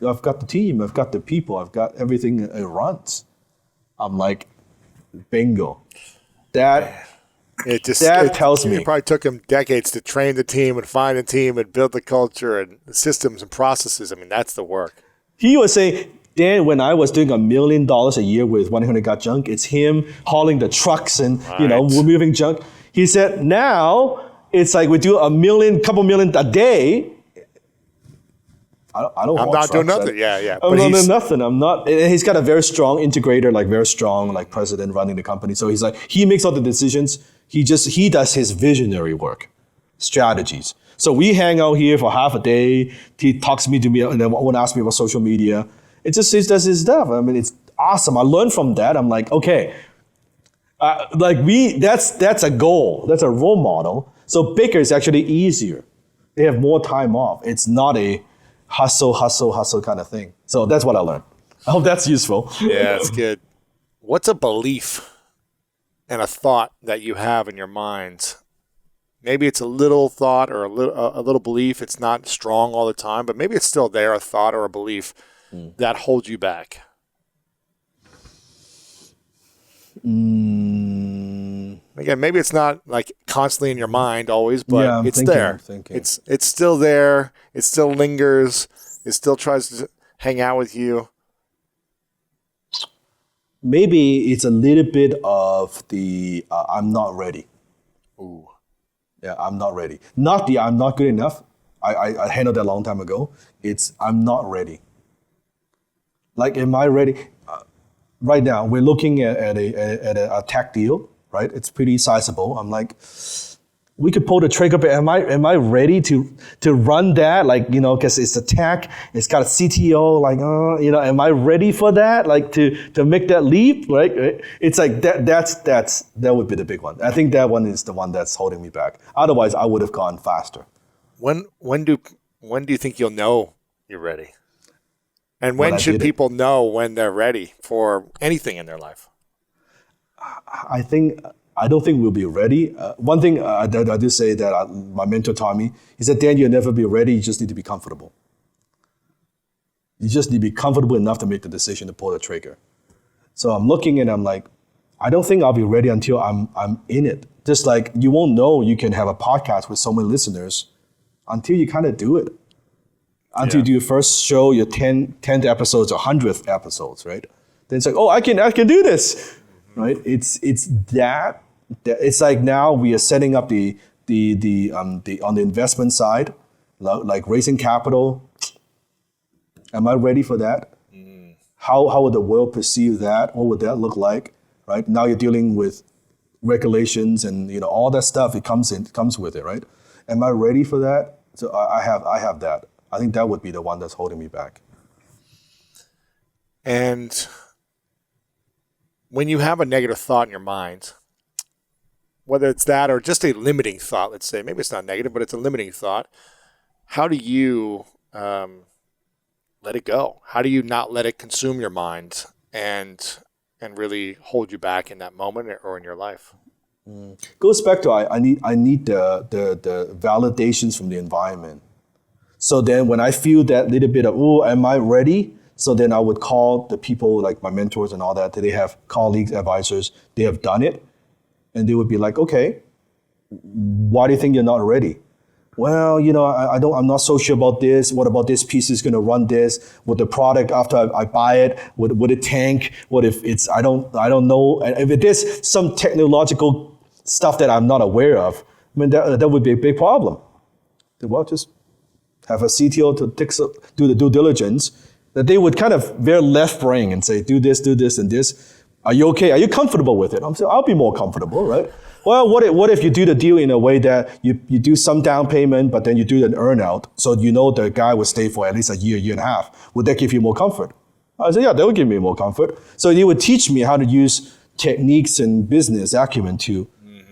I've got the team, I've got the people, I've got everything it runs. I'm like, bingo. That tells me. It probably took him decades to train the team and find a team and build the culture and the systems and processes. I mean, that's the work. He was saying, Dan, when I was doing $1 million a year with 1-800-GOT-JUNK, it's him hauling the trucks and we're moving junk. He said, now it's like we do couple million a day. I'm not doing nothing. Yeah. I'm not doing nothing. I'm not. And he's got a very strong integrator, like very strong, like president running the company. So he's like, he makes all the decisions. He does his visionary work, strategies. So we hang out here for half a day. He talks to me, and then won't ask me about social media. He does his stuff. I mean, it's awesome. I learned from that. I'm like, okay, that's a goal. That's a role model. So bigger is actually easier. They have more time off. It's not a hustle kind of thing. So that's what I learned. I hope that's useful. Yeah, it's good. What's a belief and a thought that you have in your mind? Maybe it's a little thought or a little belief. It's not strong all the time, but maybe it's still there, a thought or a belief that holds you back. Again, maybe it's not like constantly in your mind always, but it's there. It's still there. It still lingers. It still tries to hang out with you? Maybe it's a little bit of the I'm not ready. Ooh. Yeah, I'm not ready. Not the I'm not good enough. I handled that a long time ago. It's I'm not ready. Like, am I ready? Right now, we're looking at a tech deal, right? It's pretty sizable. I'm like, we could pull the trigger, but am I ready to run that? Like, because it's a tech, it's got a CTO. Like, am I ready for that? Like to make that leap, right? It's like that would be the big one. I think that one is the one that's holding me back. Otherwise, I would have gone faster. When do you think you'll know you're ready? And when should people know when they're ready for anything in their life? I don't think we'll be ready. One thing I do say that my mentor taught me, he said, Dan, you'll never be ready. You just need to be comfortable. You just need to be comfortable enough to make the decision to pull the trigger. So I'm looking and I'm like, I don't think I'll be ready until I'm in it. Just like you won't know you can have a podcast with so many listeners until you kind of do it. Until you do your first show, your 10th episodes or 100th episodes, right? Then it's like, oh, I can do this, right? It's that. It's like now we are setting up the on the investment side, like raising capital. Am I ready for that? How would the world perceive that? What would that look like, right? Now you're dealing with regulations and all that stuff. It comes with it, right? Am I ready for that? So I have that. I think that would be the one that's holding me back. And when you have a negative thought in your mind, whether it's that or just a limiting thought, let's say, maybe it's not negative, but it's a limiting thought, how do you let it go? How do you not let it consume your mind and really hold you back in that moment or in your life? Goes back to I need the validations from the environment. So then when I feel that little bit of, oh, am I ready? So then I would call the people like my mentors and all that. They have colleagues, advisors, they have done it. And they would be like, okay, why do you think you're not ready? Well, I'm not so sure about this. What about this piece is going to run this? Would the product after I buy it, would it tank? What if it's, I don't know. And if it is some technological stuff that I'm not aware of, I mean, that would be a big problem. Well, just have a CTO to do the due diligence, that they would kind of veer left brain and say, do this, and this. Are you okay? Are you comfortable with it? I'm saying, I'll be more comfortable, right? Well, what if you do the deal in a way that you do some down payment, but then you do an earn-out, so the guy will stay for at least a year and a half. Would that give you more comfort? I said, yeah, that would give me more comfort. So they would teach me how to use techniques and business acumen to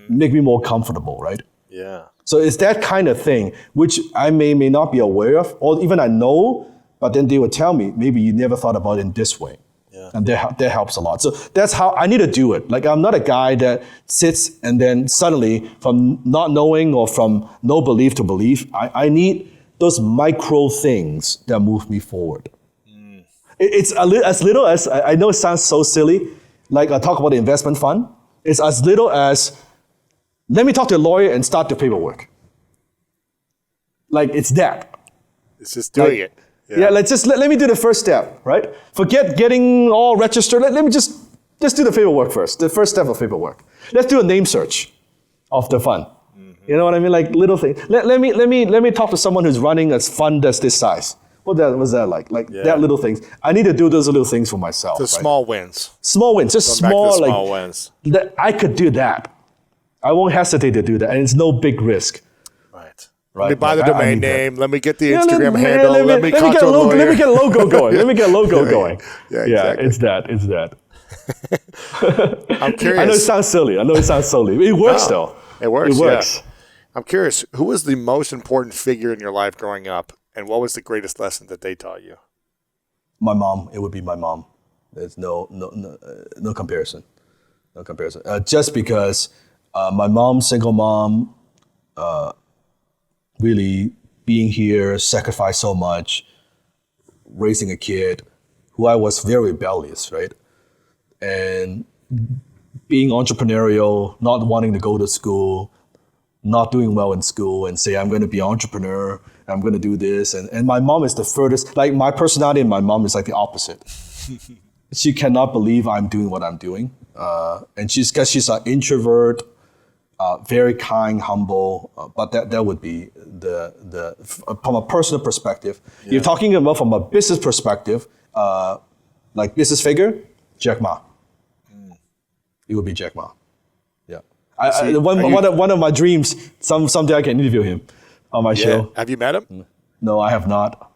make me more comfortable, right? Yeah. So it's that kind of thing, which I may not be aware of, or even I know, but then they would tell me, maybe you never thought about it in this way. Yeah. And that helps a lot. So that's how I need to do it. Like, I'm not a guy that sits and then suddenly from not knowing or from no belief to belief, I need those micro things that move me forward. It's as little as, I know it sounds so silly, like I talk about the investment fund. It's as little as, let me talk to a lawyer and start the paperwork. Like, it's that. It's just doing it. Yeah, let me do the first step, right? Forget getting all registered. Let me just do the paperwork first. The first step of paperwork. Let's do a name search of the fund. You know what I mean? Like little things. Let me talk to someone who's running a fund that's this size. What's that like? Like that little things. I need to do those little things for myself. So small wins. Small wins, just Going back to the small small wins. I could do that. I won't hesitate to do that, and it's no big risk. Right. Right. Let me buy the Like, domain name. Let me get the Instagram handle. Let me get a logo. Let me get a logo going. Let me get a logo going. Yeah, exactly. It's that. I'm curious. I know it sounds silly. It works though. It works. Yeah. I'm curious. Who was the most important figure in your life growing up, and what was the greatest lesson that they taught you? My mom. It would be my mom. There's no comparison. No comparison. Just because my mom, single mom, really being here, sacrificed so much, raising a kid who I was very rebellious, right? And being entrepreneurial, not wanting to go to school, not doing well in school and say, I'm going to be an entrepreneur, I'm going to do this. And my mom is the furthest, like my personality and my mom is like the opposite. She cannot believe I'm doing what I'm doing. And because she's an introvert, very kind, humble, but that would be the from a personal perspective. Yeah. You're talking about from a business perspective, like business figure, Jack Ma. It would be Jack Ma. Yeah. One of my dreams, someday I can interview him on my show. Have you met him? No, I have not.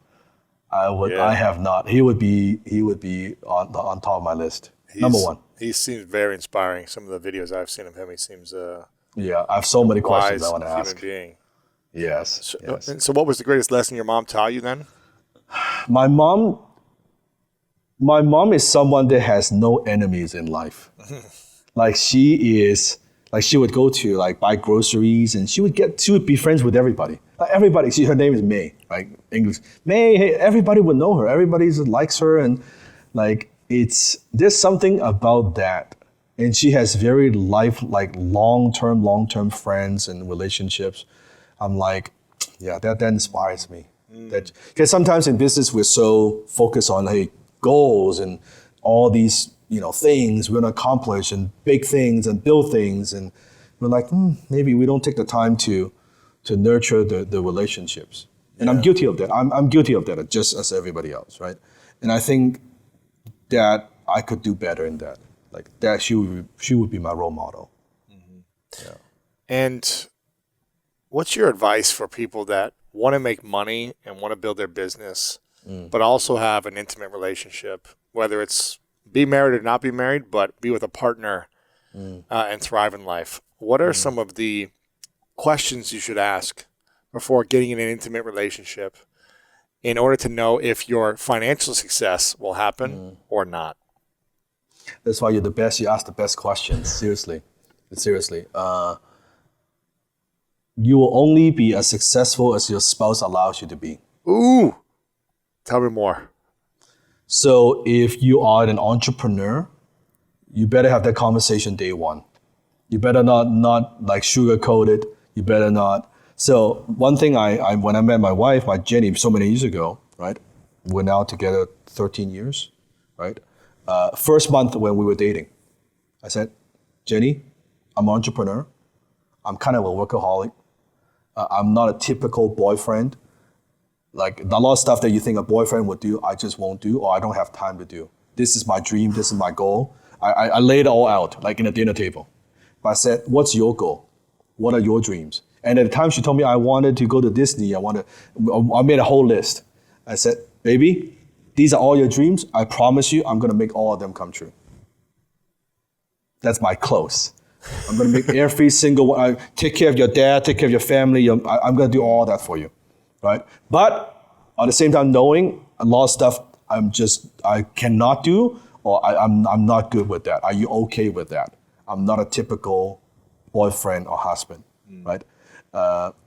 I have not. He would be on top of my list. Number one. He seems very inspiring. Some of the videos I've seen of him, he seems yeah, I have so many questions I want to ask. Human being. Yes. So what was the greatest lesson your mom taught you then? My mom is someone that has no enemies in life. Like she would go to like buy groceries and she would be friends with everybody. Like everybody. Her name is May, right? English. May, hey, everybody would know her. Everybody likes her, and like there's something about that. And she has very long-term friends and relationships. I'm like, yeah, that inspires me. Because sometimes in business we're so focused on goals and all these things we're gonna accomplish and big things and build things, and we're like, maybe we don't take the time to nurture the relationships. And I'm guilty of that. I'm guilty of that just as everybody else, right? And I think that I could do better in that. Like that, she would be my role model. Mm-hmm. Yeah. And what's your advice for people that want to make money and want to build their business, but also have an intimate relationship, whether it's be married or not be married, but be with a partner and thrive in life? What are some of the questions you should ask before getting in an intimate relationship in order to know if your financial success will happen or not? That's why you're the best. You ask the best questions. Seriously. You will only be as successful as your spouse allows you to be. Ooh, tell me more. So if you are an entrepreneur, you better have that conversation day one. You better not like sugarcoat it. You better not. So one thing I when I met my wife, my Jenny, so many years ago, right? We're now together 13 years, right? First month when we were dating, I said, Jenny, I'm an entrepreneur. I'm kind of a workaholic. I'm not a typical boyfriend. Like a lot of stuff that you think a boyfriend would do, I just won't do, or I don't have time to do. This is my dream. This is my goal. I laid it all out, like in a dinner table. But I said, what's your goal? What are your dreams? And at the time she told me I wanted to go to Disney. I made a whole list. I said, baby, these are all your dreams. I promise you, I'm going to make all of them come true. That's my close. I'm going to make every single one. Take care of your dad, take care of your family. I'm going to do all that for you, right? But at the same time, knowing a lot of stuff I cannot do, or I'm not good with that. Are you okay with that? I'm not a typical boyfriend or husband, right?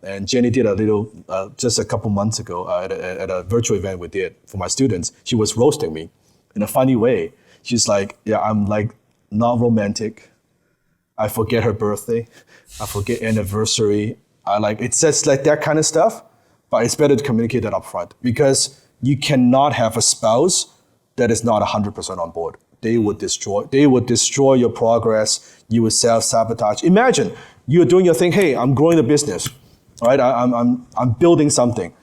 And Jenny did a little, just a couple months ago at a virtual event we did for my students. She was roasting me in a funny way. She's like, yeah, I'm like not romantic. I forget her birthday. I forget anniversary. It's just like that kind of stuff. But it's better to communicate that up front, because you cannot have a spouse that is not 100% on board. They would destroy your progress. You would self-sabotage. Imagine you're doing your thing. Hey, I'm growing the business, right? I'm building something.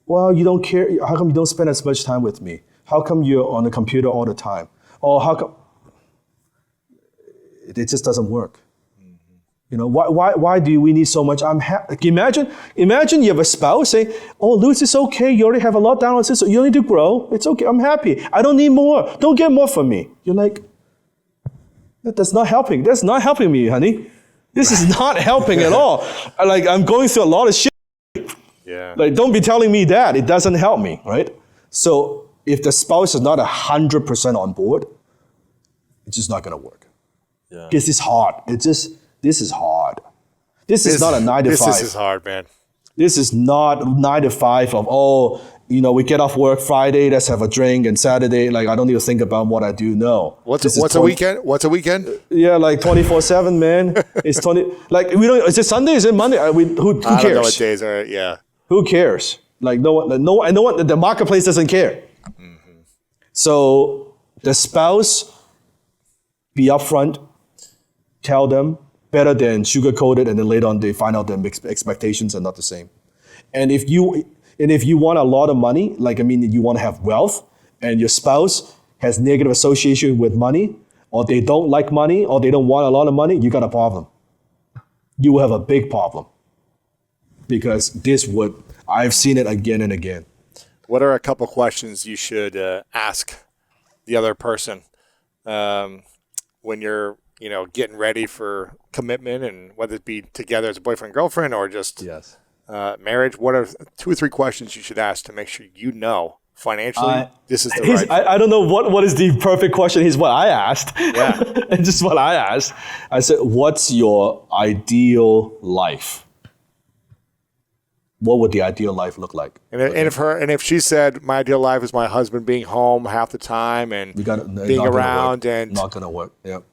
Well, you don't care. How come you don't spend as much time with me? How come you're on the computer all the time? Or how come? It just doesn't work. You know, why do we need so much? Imagine you have a spouse saying, oh, Louis, it's okay. You already have a lot down on this, so you don't need to grow. It's okay. I'm happy. I don't need more. Don't get more from me. You're like, that's not helping. That's not helping me, honey. This is not helping at all. I'm going through a lot of shit. Yeah. Don't be telling me that. It doesn't help me, right? So if the spouse is not 100% on board, it's just not going to work. Yeah. Because it's hard. This is hard. This is not a 9 to 5. This is hard, man. This is not 9 to 5 of, we get off work Friday, let's have a drink, and Saturday, like I don't need to think about what I do. No. What's a weekend? What's a weekend? Yeah, like 24/7, man. It's 20. Like we don't. Is it Sunday? Is it Monday? Who cares? I don't know what days are. Yeah. Who cares? Like no one. The marketplace doesn't care. Mm-hmm. So the spouse, be upfront, tell them better than sugarcoat it, and then later on they find out their expectations are not the same. And if you want a lot of money, you want to have wealth, and your spouse has negative association with money, or they don't like money, or they don't want a lot of money, you got a problem. You will have a big problem. Because I've seen it again and again. What are a couple questions you should ask the other person when you're, getting ready for commitment, and whether it be together as a boyfriend, girlfriend, or just marriage? What are 2 or 3 questions you should ask to make sure financially this is the right? I don't know what is the perfect question. Here's what I asked. Yeah. And just what I asked. I said, what's your ideal life? What would the ideal life look like? And if she said my ideal life is my husband being home half the time and being around and not gonna work. Yep.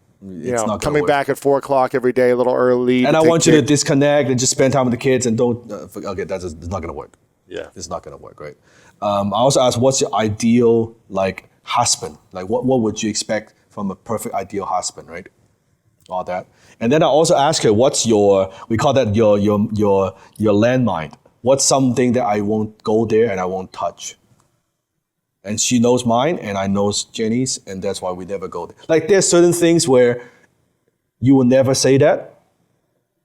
Coming back at 4:00 every day a little early. And I want you to disconnect and just spend time with the kids and don't. Okay, it's not gonna work. Yeah, it's not gonna work. Right. I also asked, what's your ideal husband? Like what would you expect from a perfect ideal husband? Right. All that. And then I also asked her, what's we call that your landmine. What's something that I won't go there and I won't touch? And she knows mine, and I knows Jenny's, and that's why we never go there. Like there's certain things where you will never say that,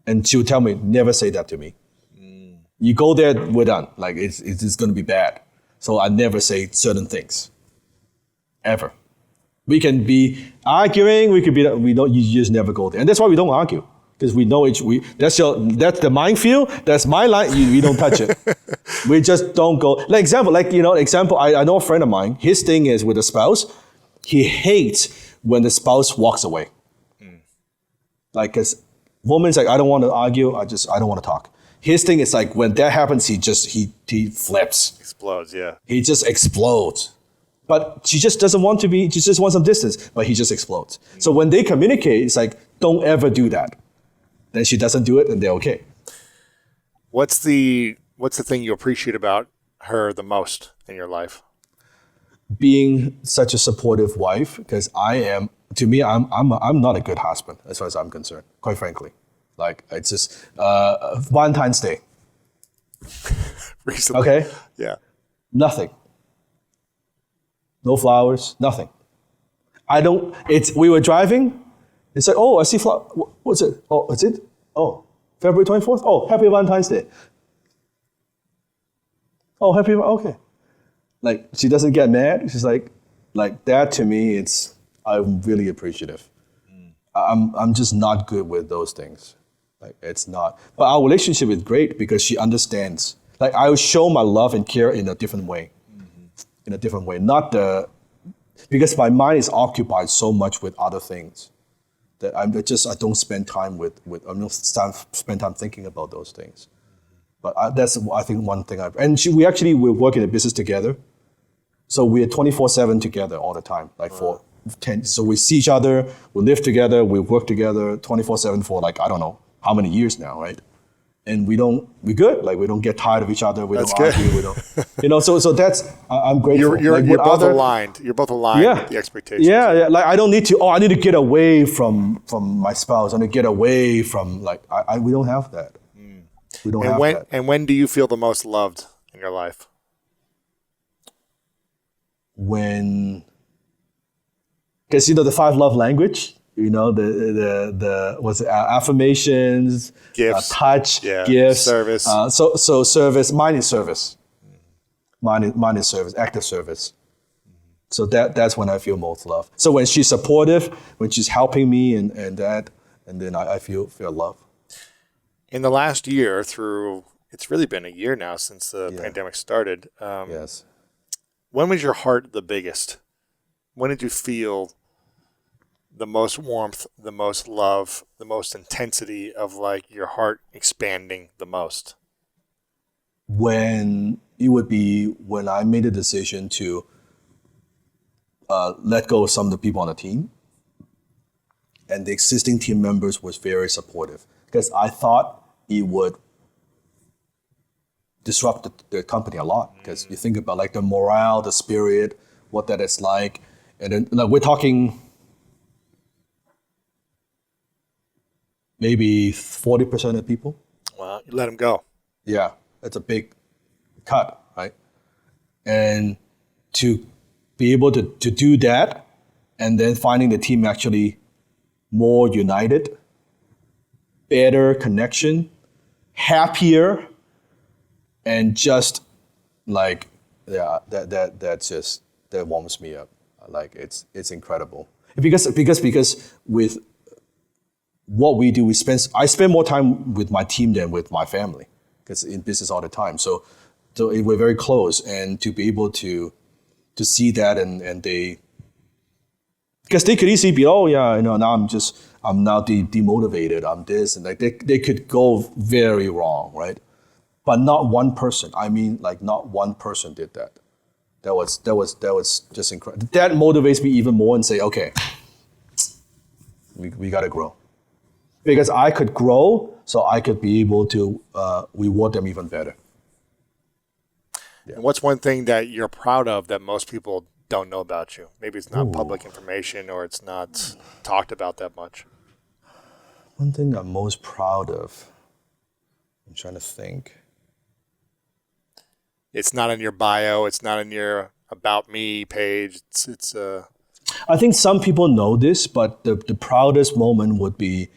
and she would tell me, never say that to me. You go there, we're done. Like it's just gonna be bad. So I never say certain things, ever. We can be arguing, you just never go there. And that's why we don't argue. Because we know that's the minefield, that's my line, we don't touch it. We just don't go. I know a friend of mine, his thing is with a spouse, he hates when the spouse walks away. Because woman's like, I don't want to argue, I don't want to talk. His thing is like, when that happens, he flips. Explodes, yeah. He just explodes. But she just doesn't want to be, she just wants some distance, but he just explodes. So when they communicate, it's like, don't ever do that. Then she doesn't do it, and they're okay. What's the thing you appreciate about her the most in your life? Being such a supportive wife, because I'm not a good husband as far as I'm concerned, quite frankly. Like it's just Valentine's Day. Recently. Okay? Yeah. Nothing. No flowers, nothing. We were driving. It's like, oh, I see flower. What's it? Oh, is it? Oh, February 24th? Oh, happy Valentine's Day. Oh, okay. Like, she doesn't get mad. She's like that to me, I'm really appreciative. I'm just not good with those things. Like, it's not. But our relationship is great because she understands. Like, I will show my love and care in a different way. In a different way. Because my mind is occupied so much with other things. That I don't spend time spend time thinking about those things. But that's, I think, one thing we work in a business together. So we're 24/7 together all the time, for 10. So we see each other, we live together, we work together 24/7 for I don't know how many years now, right? And we're good. Like we don't get tired of each other. We don't argue. We don't, so that's, I'm grateful. You're both aligned. You're both aligned with the expectations. Yeah. Like I don't need to, I need to get away from my spouse. I need to get away from we don't have that. We don't have that. And when do you feel the most loved in your life? Because the 5 love language, the what's it, affirmations, gifts, touch, gifts, service. So service. Mine is service. Mine is service, active service. So that's when I feel most love. So when she's supportive, when she's helping me and then I feel love. In the last year, it's really been a year now since the pandemic started. Yes. When was your heart the biggest? When did you feel the most warmth, the most love, the most intensity of your heart expanding the most? When, it would be when I made a decision to let go of some of the people on the team, and the existing team members was very supportive because I thought it would disrupt the company a lot. Because you think about like the morale, the spirit, what that is like, and then like we're talking maybe 40% of people. Well, you let them go. Yeah, that's a big cut, right? And to be able to do that, and then finding the team actually more united, better connection, happier, and just like, yeah, that warms me up. Like it's incredible. Because with what we do, I spend more time with my team than with my family, because in business all the time. So we're very close, and to be able to see that, and they, because they could easily be, oh yeah, now I'm now demotivated, I'm this, and like they could go very wrong, right? But not one person. I mean, like not one person did that. That was just incredible. That motivates me even more and say, okay, we got to grow. Because I could grow, so I could be able to reward them even better. Yeah. And what's one thing that you're proud of that most people don't know about you? Maybe it's not public information, or it's not talked about that much. One thing I'm most proud of, I'm trying to think. It's not in your bio. It's not in your About Me page. It's I think some people know this, but the proudest moment would be,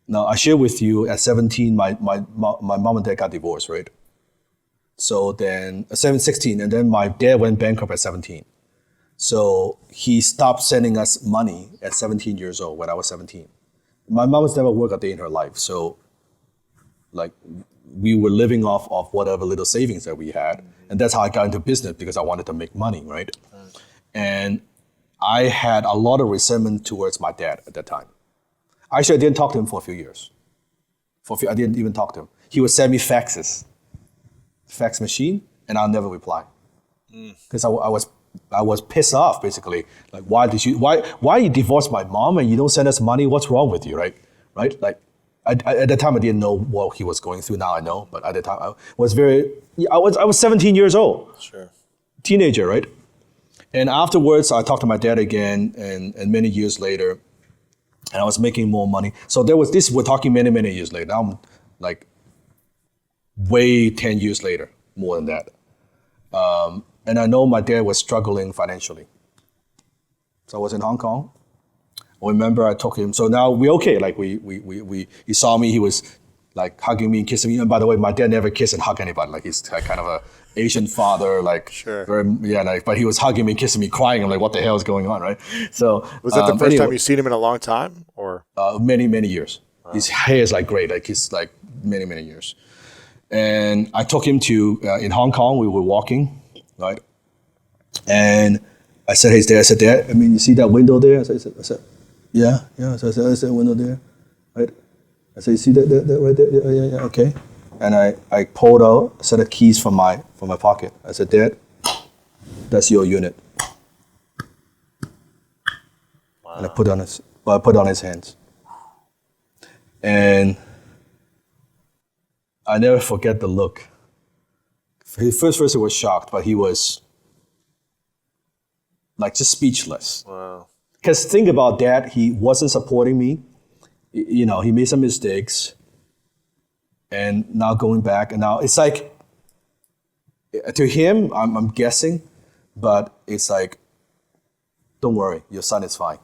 now I share with you at 17, my mom and dad got divorced, right? So then 16, and then my dad went bankrupt at 17. So he stopped sending us money at 17 years old when I was 17. My mom has never worked a day in her life. So like we were living off of whatever little savings that we had. And that's how I got into business, because I wanted to make money, right? And I had a lot of resentment towards my dad at that time. Actually, I didn't talk to him for a few years. I didn't even talk to him. He would send me faxes, fax machine, and I'll never reply. Because I was pissed off, basically. Like, why you divorced my mom and you don't send us money? What's wrong with you, right? Right? Like, at the time I didn't know what he was going through. Now I know, but at the time I was 17 years old. Sure. Teenager, right? And afterwards, I talked to my dad again, and many years later, and I was making more money. So there was this. We're talking many, many years later. Now I'm like way 10 years later, more than that. And I know my dad was struggling financially. So I was in Hong Kong. I remember I took him. So now we're okay. Like he saw me. He was like hugging me and kissing me. And by the way, my dad never kissed and hug anybody. Like he's kind of a Asian father. Like sure. But he was hugging me, kissing me, crying. I'm like, what the hell is going on, right? So was that the first time you seen him in a long time, or many years? Wow. His hair is like great. Like he's like many years. And I took him to in Hong Kong. We were walking, right? And I said, "Hey, Dad." I said, "Dad, I mean, you see that window there?" I said, "Yeah." So I said, "Window there, right?" I said, "You see that right there? Yeah, okay." And I pulled out a set of keys from my pocket. I said, "Dad, that's your unit." Wow. And I put on his hands. And I never forget the look. First he was shocked, but he was like just speechless. Wow. Because think about that, he wasn't supporting me. You know, he made some mistakes. And now going back, and now it's like, to him, I'm guessing, but it's like, don't worry, your son is fine.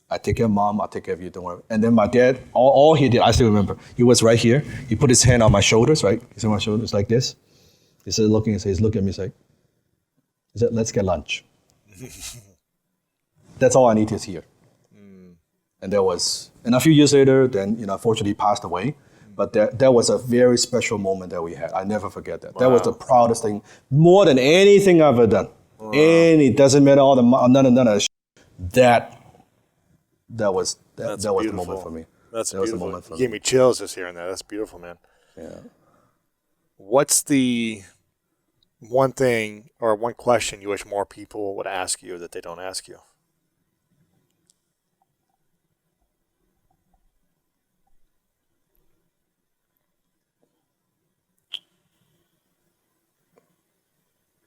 I take care of mom, I take care of you, don't worry. And then my dad, all he did, I still remember, he was right here. He put his hand on my shoulders, right? He's on my shoulders like this. He said, he's looking at me, he said, let's get lunch. That's all I need to hear. And a few years later, then, unfortunately he passed away. But that was a very special moment that we had. I never forget that. Wow. That was the proudest thing, more than anything I've ever done. Wow. Doesn't matter all the none of the that was the moment for me. That's beautiful. You gave me chills just hearing that. That's beautiful, man. Yeah. What's the one thing or one question you wish more people would ask you that they don't ask you?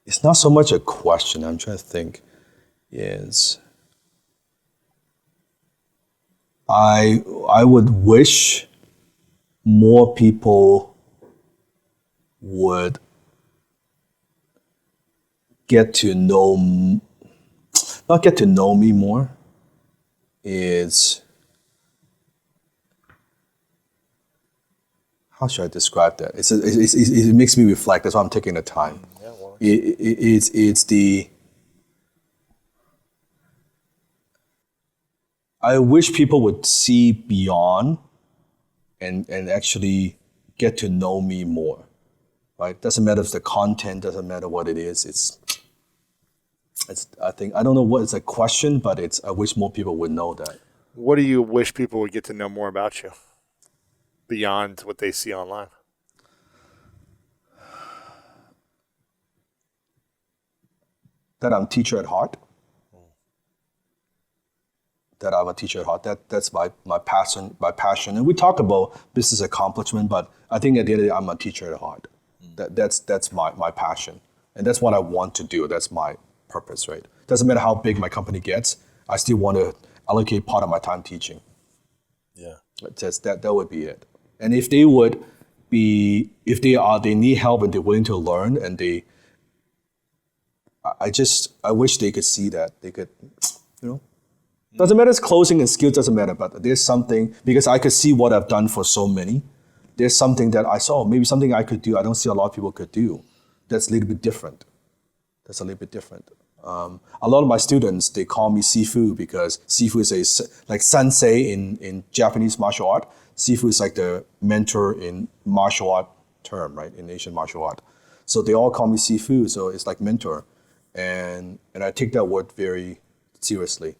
It's not so much a question. I'm trying to think. Is I would wish more people would get to know, not get to know me more, is, how should I describe that? It makes me reflect. That's why I'm taking the time. Yeah, well, It's the, I wish people would see beyond and actually get to know me more, right? Doesn't matter if the content, doesn't matter what it is. It's I think, I don't know what it's a question, but I wish more people would know that. what do you wish people would get to know more about you beyond what they see online? That I'm a teacher at heart. That I'm a teacher at heart. That's my passion. And we talk about business accomplishment, but I think at the end of the day, I'm a teacher at heart. That's my passion. And that's what I want to do. That's my purpose, right? Doesn't matter how big my company gets, I still want to allocate part of my time teaching. Yeah. That would be it. And if they would be, if they need help and they're willing to learn, and I wish they could see that. They could, doesn't matter if closing and skills, doesn't matter, but there's something, because I could see what I've done for so many. There's something that I saw, maybe something I could do, I don't see a lot of people could do. That's a little bit different. A lot of my students, they call me Sifu, because Sifu is like sensei in Japanese martial art. Sifu is like the mentor in martial art term, right? In Asian martial art. So they all call me Sifu, so it's like mentor. And I take that word very seriously.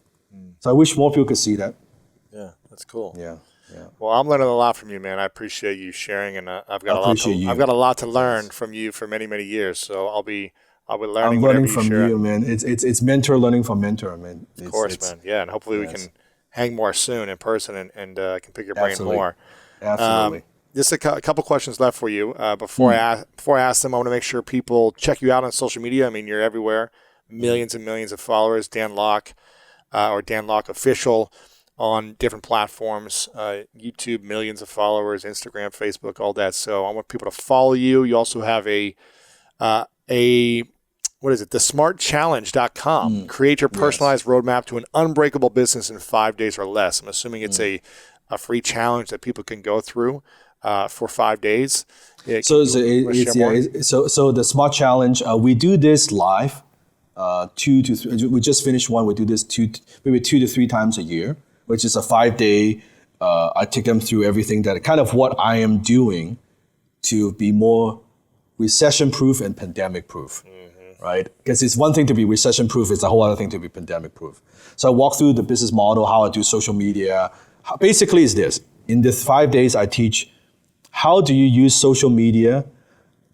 So I wish more people could see that. Yeah, that's cool. Yeah. Well, I'm learning a lot from you, man. I appreciate you sharing, and I've got a lot to learn from you for many, many years. So I'll be learning. I'm whatever learning from share. you, man. It's mentor learning from mentor, man. Of course, man. Yeah, and hopefully we can hang more soon in person and can pick your brain Absolutely. more. Absolutely. Just a couple questions left for you. Before I ask them, I want to make sure people check you out on social media. I mean, you're everywhere. Millions and millions of followers. Dan Lok, or Dan Lok Official, on different platforms. YouTube, millions of followers. Instagram, Facebook, all that. So I want people to follow you. You also have a what is it? thesmartchallenge.com. Create your personalized roadmap to an unbreakable business in 5 days or less. I'm assuming it's a free challenge that people can go through for 5 days. So the Smart Challenge, we do this live, 2 to 3. We just finished one. We do this maybe 2 to 3 times a year, which is a 5-day. I take them through everything that kind of what I am doing to be more recession-proof and pandemic-proof. Right? Because it's one thing to be recession-proof, it's a whole other thing to be pandemic-proof. So I walk through the business model, how I do social media. Basically, it's this. In the 5 days, I teach how do you use social media,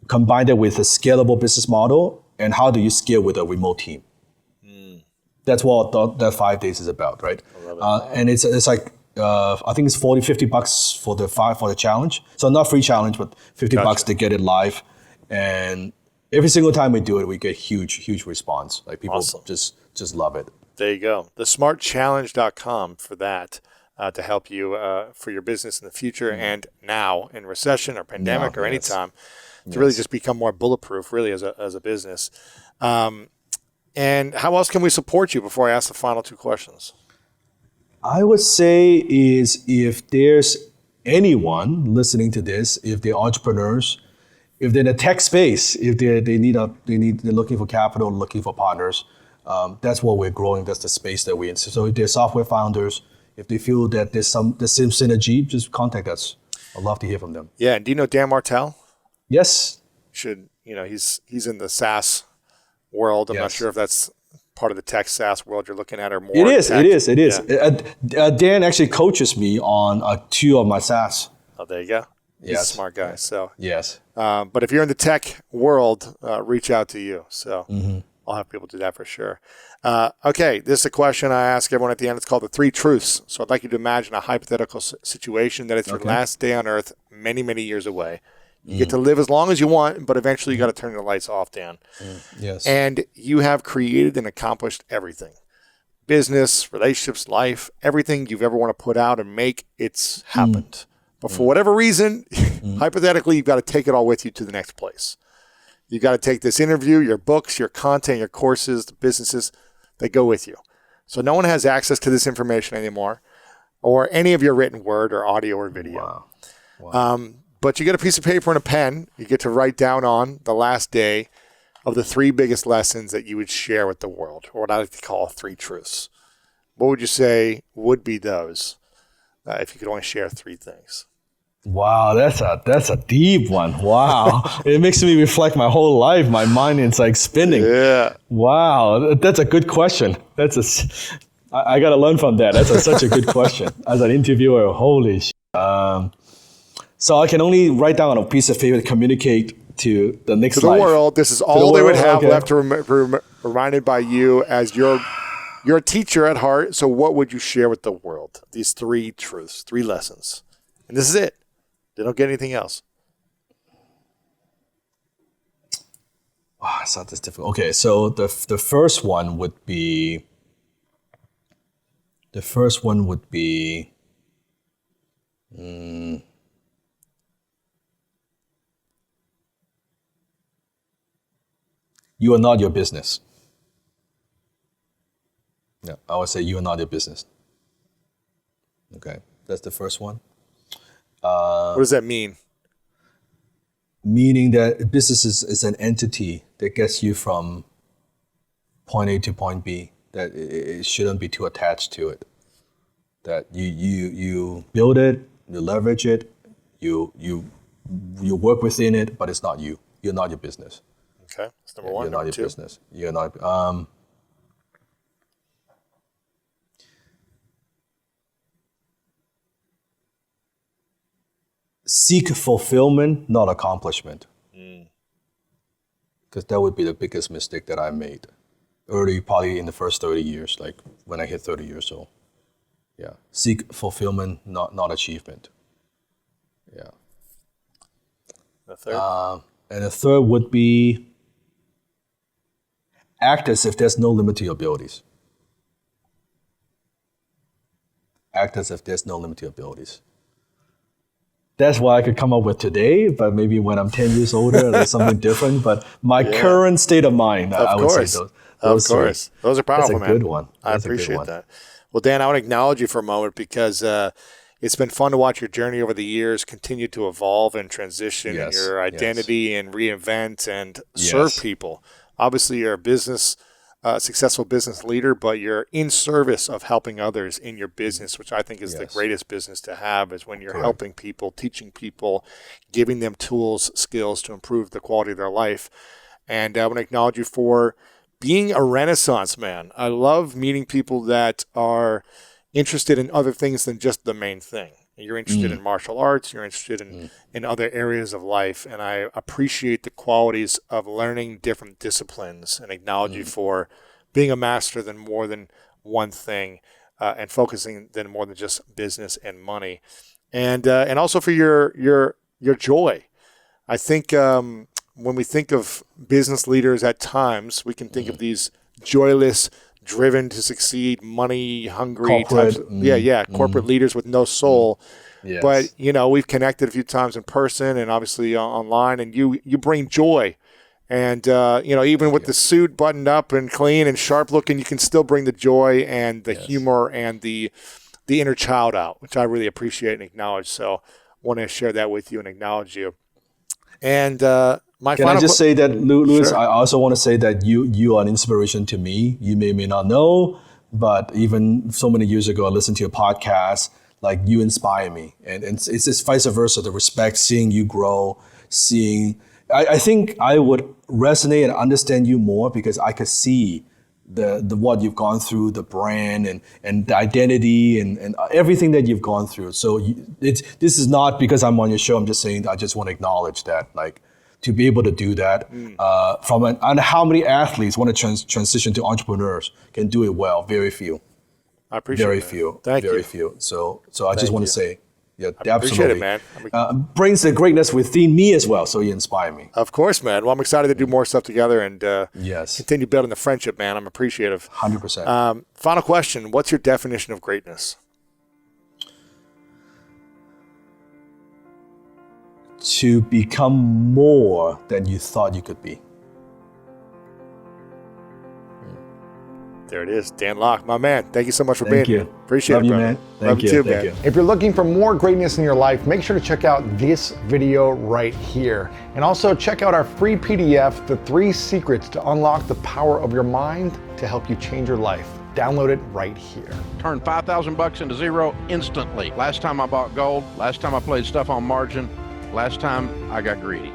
combine that with a scalable business model, and how do you scale with a remote team. That's what that 5 days is about, right? And it's like, I think it's $40-$50 for the challenge. So not free challenge, but $50 to get it live. And every single time we do it, we get huge response. Like people just love it. There you go. Thesmartchallenge.com for that, to help you for your business in the future and now in recession or pandemic or anytime to really just become more bulletproof, really, as a business. And how else can we support you before I ask the final 2 questions? I would say is if there's anyone listening to this, if they're entrepreneurs, if they're in the tech space, if they're looking for capital, looking for partners, that's what we're growing. That's the space that we're in. So if they're software founders, if they feel that there's some synergy, just contact us. I'd love to hear from them. Yeah, and do you know Dan Martell? Yes. He's in the SaaS world. I'm not sure if that's part of the tech SaaS world you're looking at, or more. It is. Yeah. Dan actually coaches me on 2 of my SaaS. Oh, there you go. He's a smart guy. So Yes. but if you're in the tech world, reach out to you. So I'll have people do that for sure. Okay, this is a question I ask everyone at the end. It's called the 3 truths. So I'd like you to imagine a hypothetical situation that it's your last day on earth many, many years away. You get to live as long as you want, but eventually you got to turn the lights off, Dan. Yes. And you have created and accomplished everything. Business, relationships, life, everything you've ever want to put out and make, it's happened. But for whatever reason, hypothetically, you've got to take it all with you to the next place. You've got to take this interview, your books, your content, your courses, the businesses, they go with you. So no one has access to this information anymore or any of your written word or audio or video. Wow. But you get a piece of paper and a pen. You get to write down on the last day of the 3 biggest lessons that you would share with the world, or what I like to call 3 truths. What would you say would be those if you could only share 3 things? Wow, that's a deep one. Wow. It makes me reflect my whole life. My mind is like spinning. Yeah. Wow, that's a good question. I got to learn from that. That's such a good question. As an interviewer, holy shit. So I can only write down on a piece of paper to communicate to the next To the life. world, this is all they would have okay. left to reminded by you as you're a teacher at heart. So what would you share with the world? These 3 truths, 3 lessons. And this is it. They don't get anything else. Wow, it's not this difficult. Okay, so the first one would be you are not your business. Yeah, I would say you are not your business. Okay, that's the first one. What does that mean? Meaning that business is an entity that gets you from point A to point B, that it shouldn't be too attached to it. That you build it, you leverage it, you work within it, but it's not you. You're not your business. Okay, that's number 1. You're not number your 2. business. You're not. Seek fulfillment, not accomplishment. Because that would be the biggest mistake that I made early, probably in the first 30 years, like when I hit 30 years old. Yeah. Seek fulfillment, not achievement. Yeah. The third? And the third would be act as if there's no limit to your abilities. Act as if there's no limit to your abilities. That's what I could come up with today, but maybe when I'm 10 years older, there's something different. But my current state of mind, I would say those Of course. three. Those are powerful, That's a man. good one. I That's a good appreciate one. that. Well, Dan, I want to acknowledge you for a moment because it's been fun to watch your journey over the years continue to evolve and transition in Yes, your identity and reinvent and serve Yes. people. Obviously, you're a successful business leader, but you're in service of helping others in your business, which I think is the Yes. greatest business to have, is when you're Correct. helping people, teaching people, giving them tools, skills to improve the quality of their life. And I want to acknowledge you for being a Renaissance man. I love meeting people that are interested in other things than just the main thing. You're interested in martial arts. You're interested in other areas of life. And I appreciate the qualities of learning different disciplines and acknowledge you for being a master than more than one thing and focusing than more than just business and money. And also for your joy. I think when we think of business leaders at times, we can think of these joyless, driven to succeed, money hungry Corporate, types. Corporate leaders with no soul. Yes. But we've connected a few times in person and obviously online, and you bring joy. And even with the suit buttoned up and clean and sharp looking, you can still bring the joy and the humor and the inner child out, which I really appreciate and acknowledge. So I want to share that with you and acknowledge you. And Can I just say that, Louis, Sure. I also want to say that you are an inspiration to me. You may not know, but even so many years ago, I listened to your podcast. Like, you inspire me. And it's just vice versa, the respect, seeing you grow, I think I would resonate and understand you more because I could see the what you've gone through, the brand and the identity and everything that you've gone through. So this is not because I'm on your show. I'm just saying I just want to acknowledge that, like, to be able to do that. And how many athletes want to transition to entrepreneurs can do it well? Very few. I appreciate it. Very few. Thank you. Very few. So I just want to say, yeah, I absolutely. appreciate it, man. Brings the greatness within me as well. So you inspire me. Of course, man. Well, I'm excited to do more stuff together and Yes. continue building the friendship, man. I'm appreciative. 100%. Final question. What's your definition of greatness? To become more than you thought you could be. There it is. Dan Lok, my man. Thank you so much for Thank being you. here. Appreciate Love it, you, brother. man. Thank Love you. too, Thank man. you. If you're looking for more greatness in your life, make sure to check out this video right here. And also check out our free PDF, The 3 Secrets to Unlock the Power of Your Mind to help you change your life. Download it right here. Turned $5,000 into zero instantly. Last time I bought gold, last time I played stuff on margin, last time I got greedy.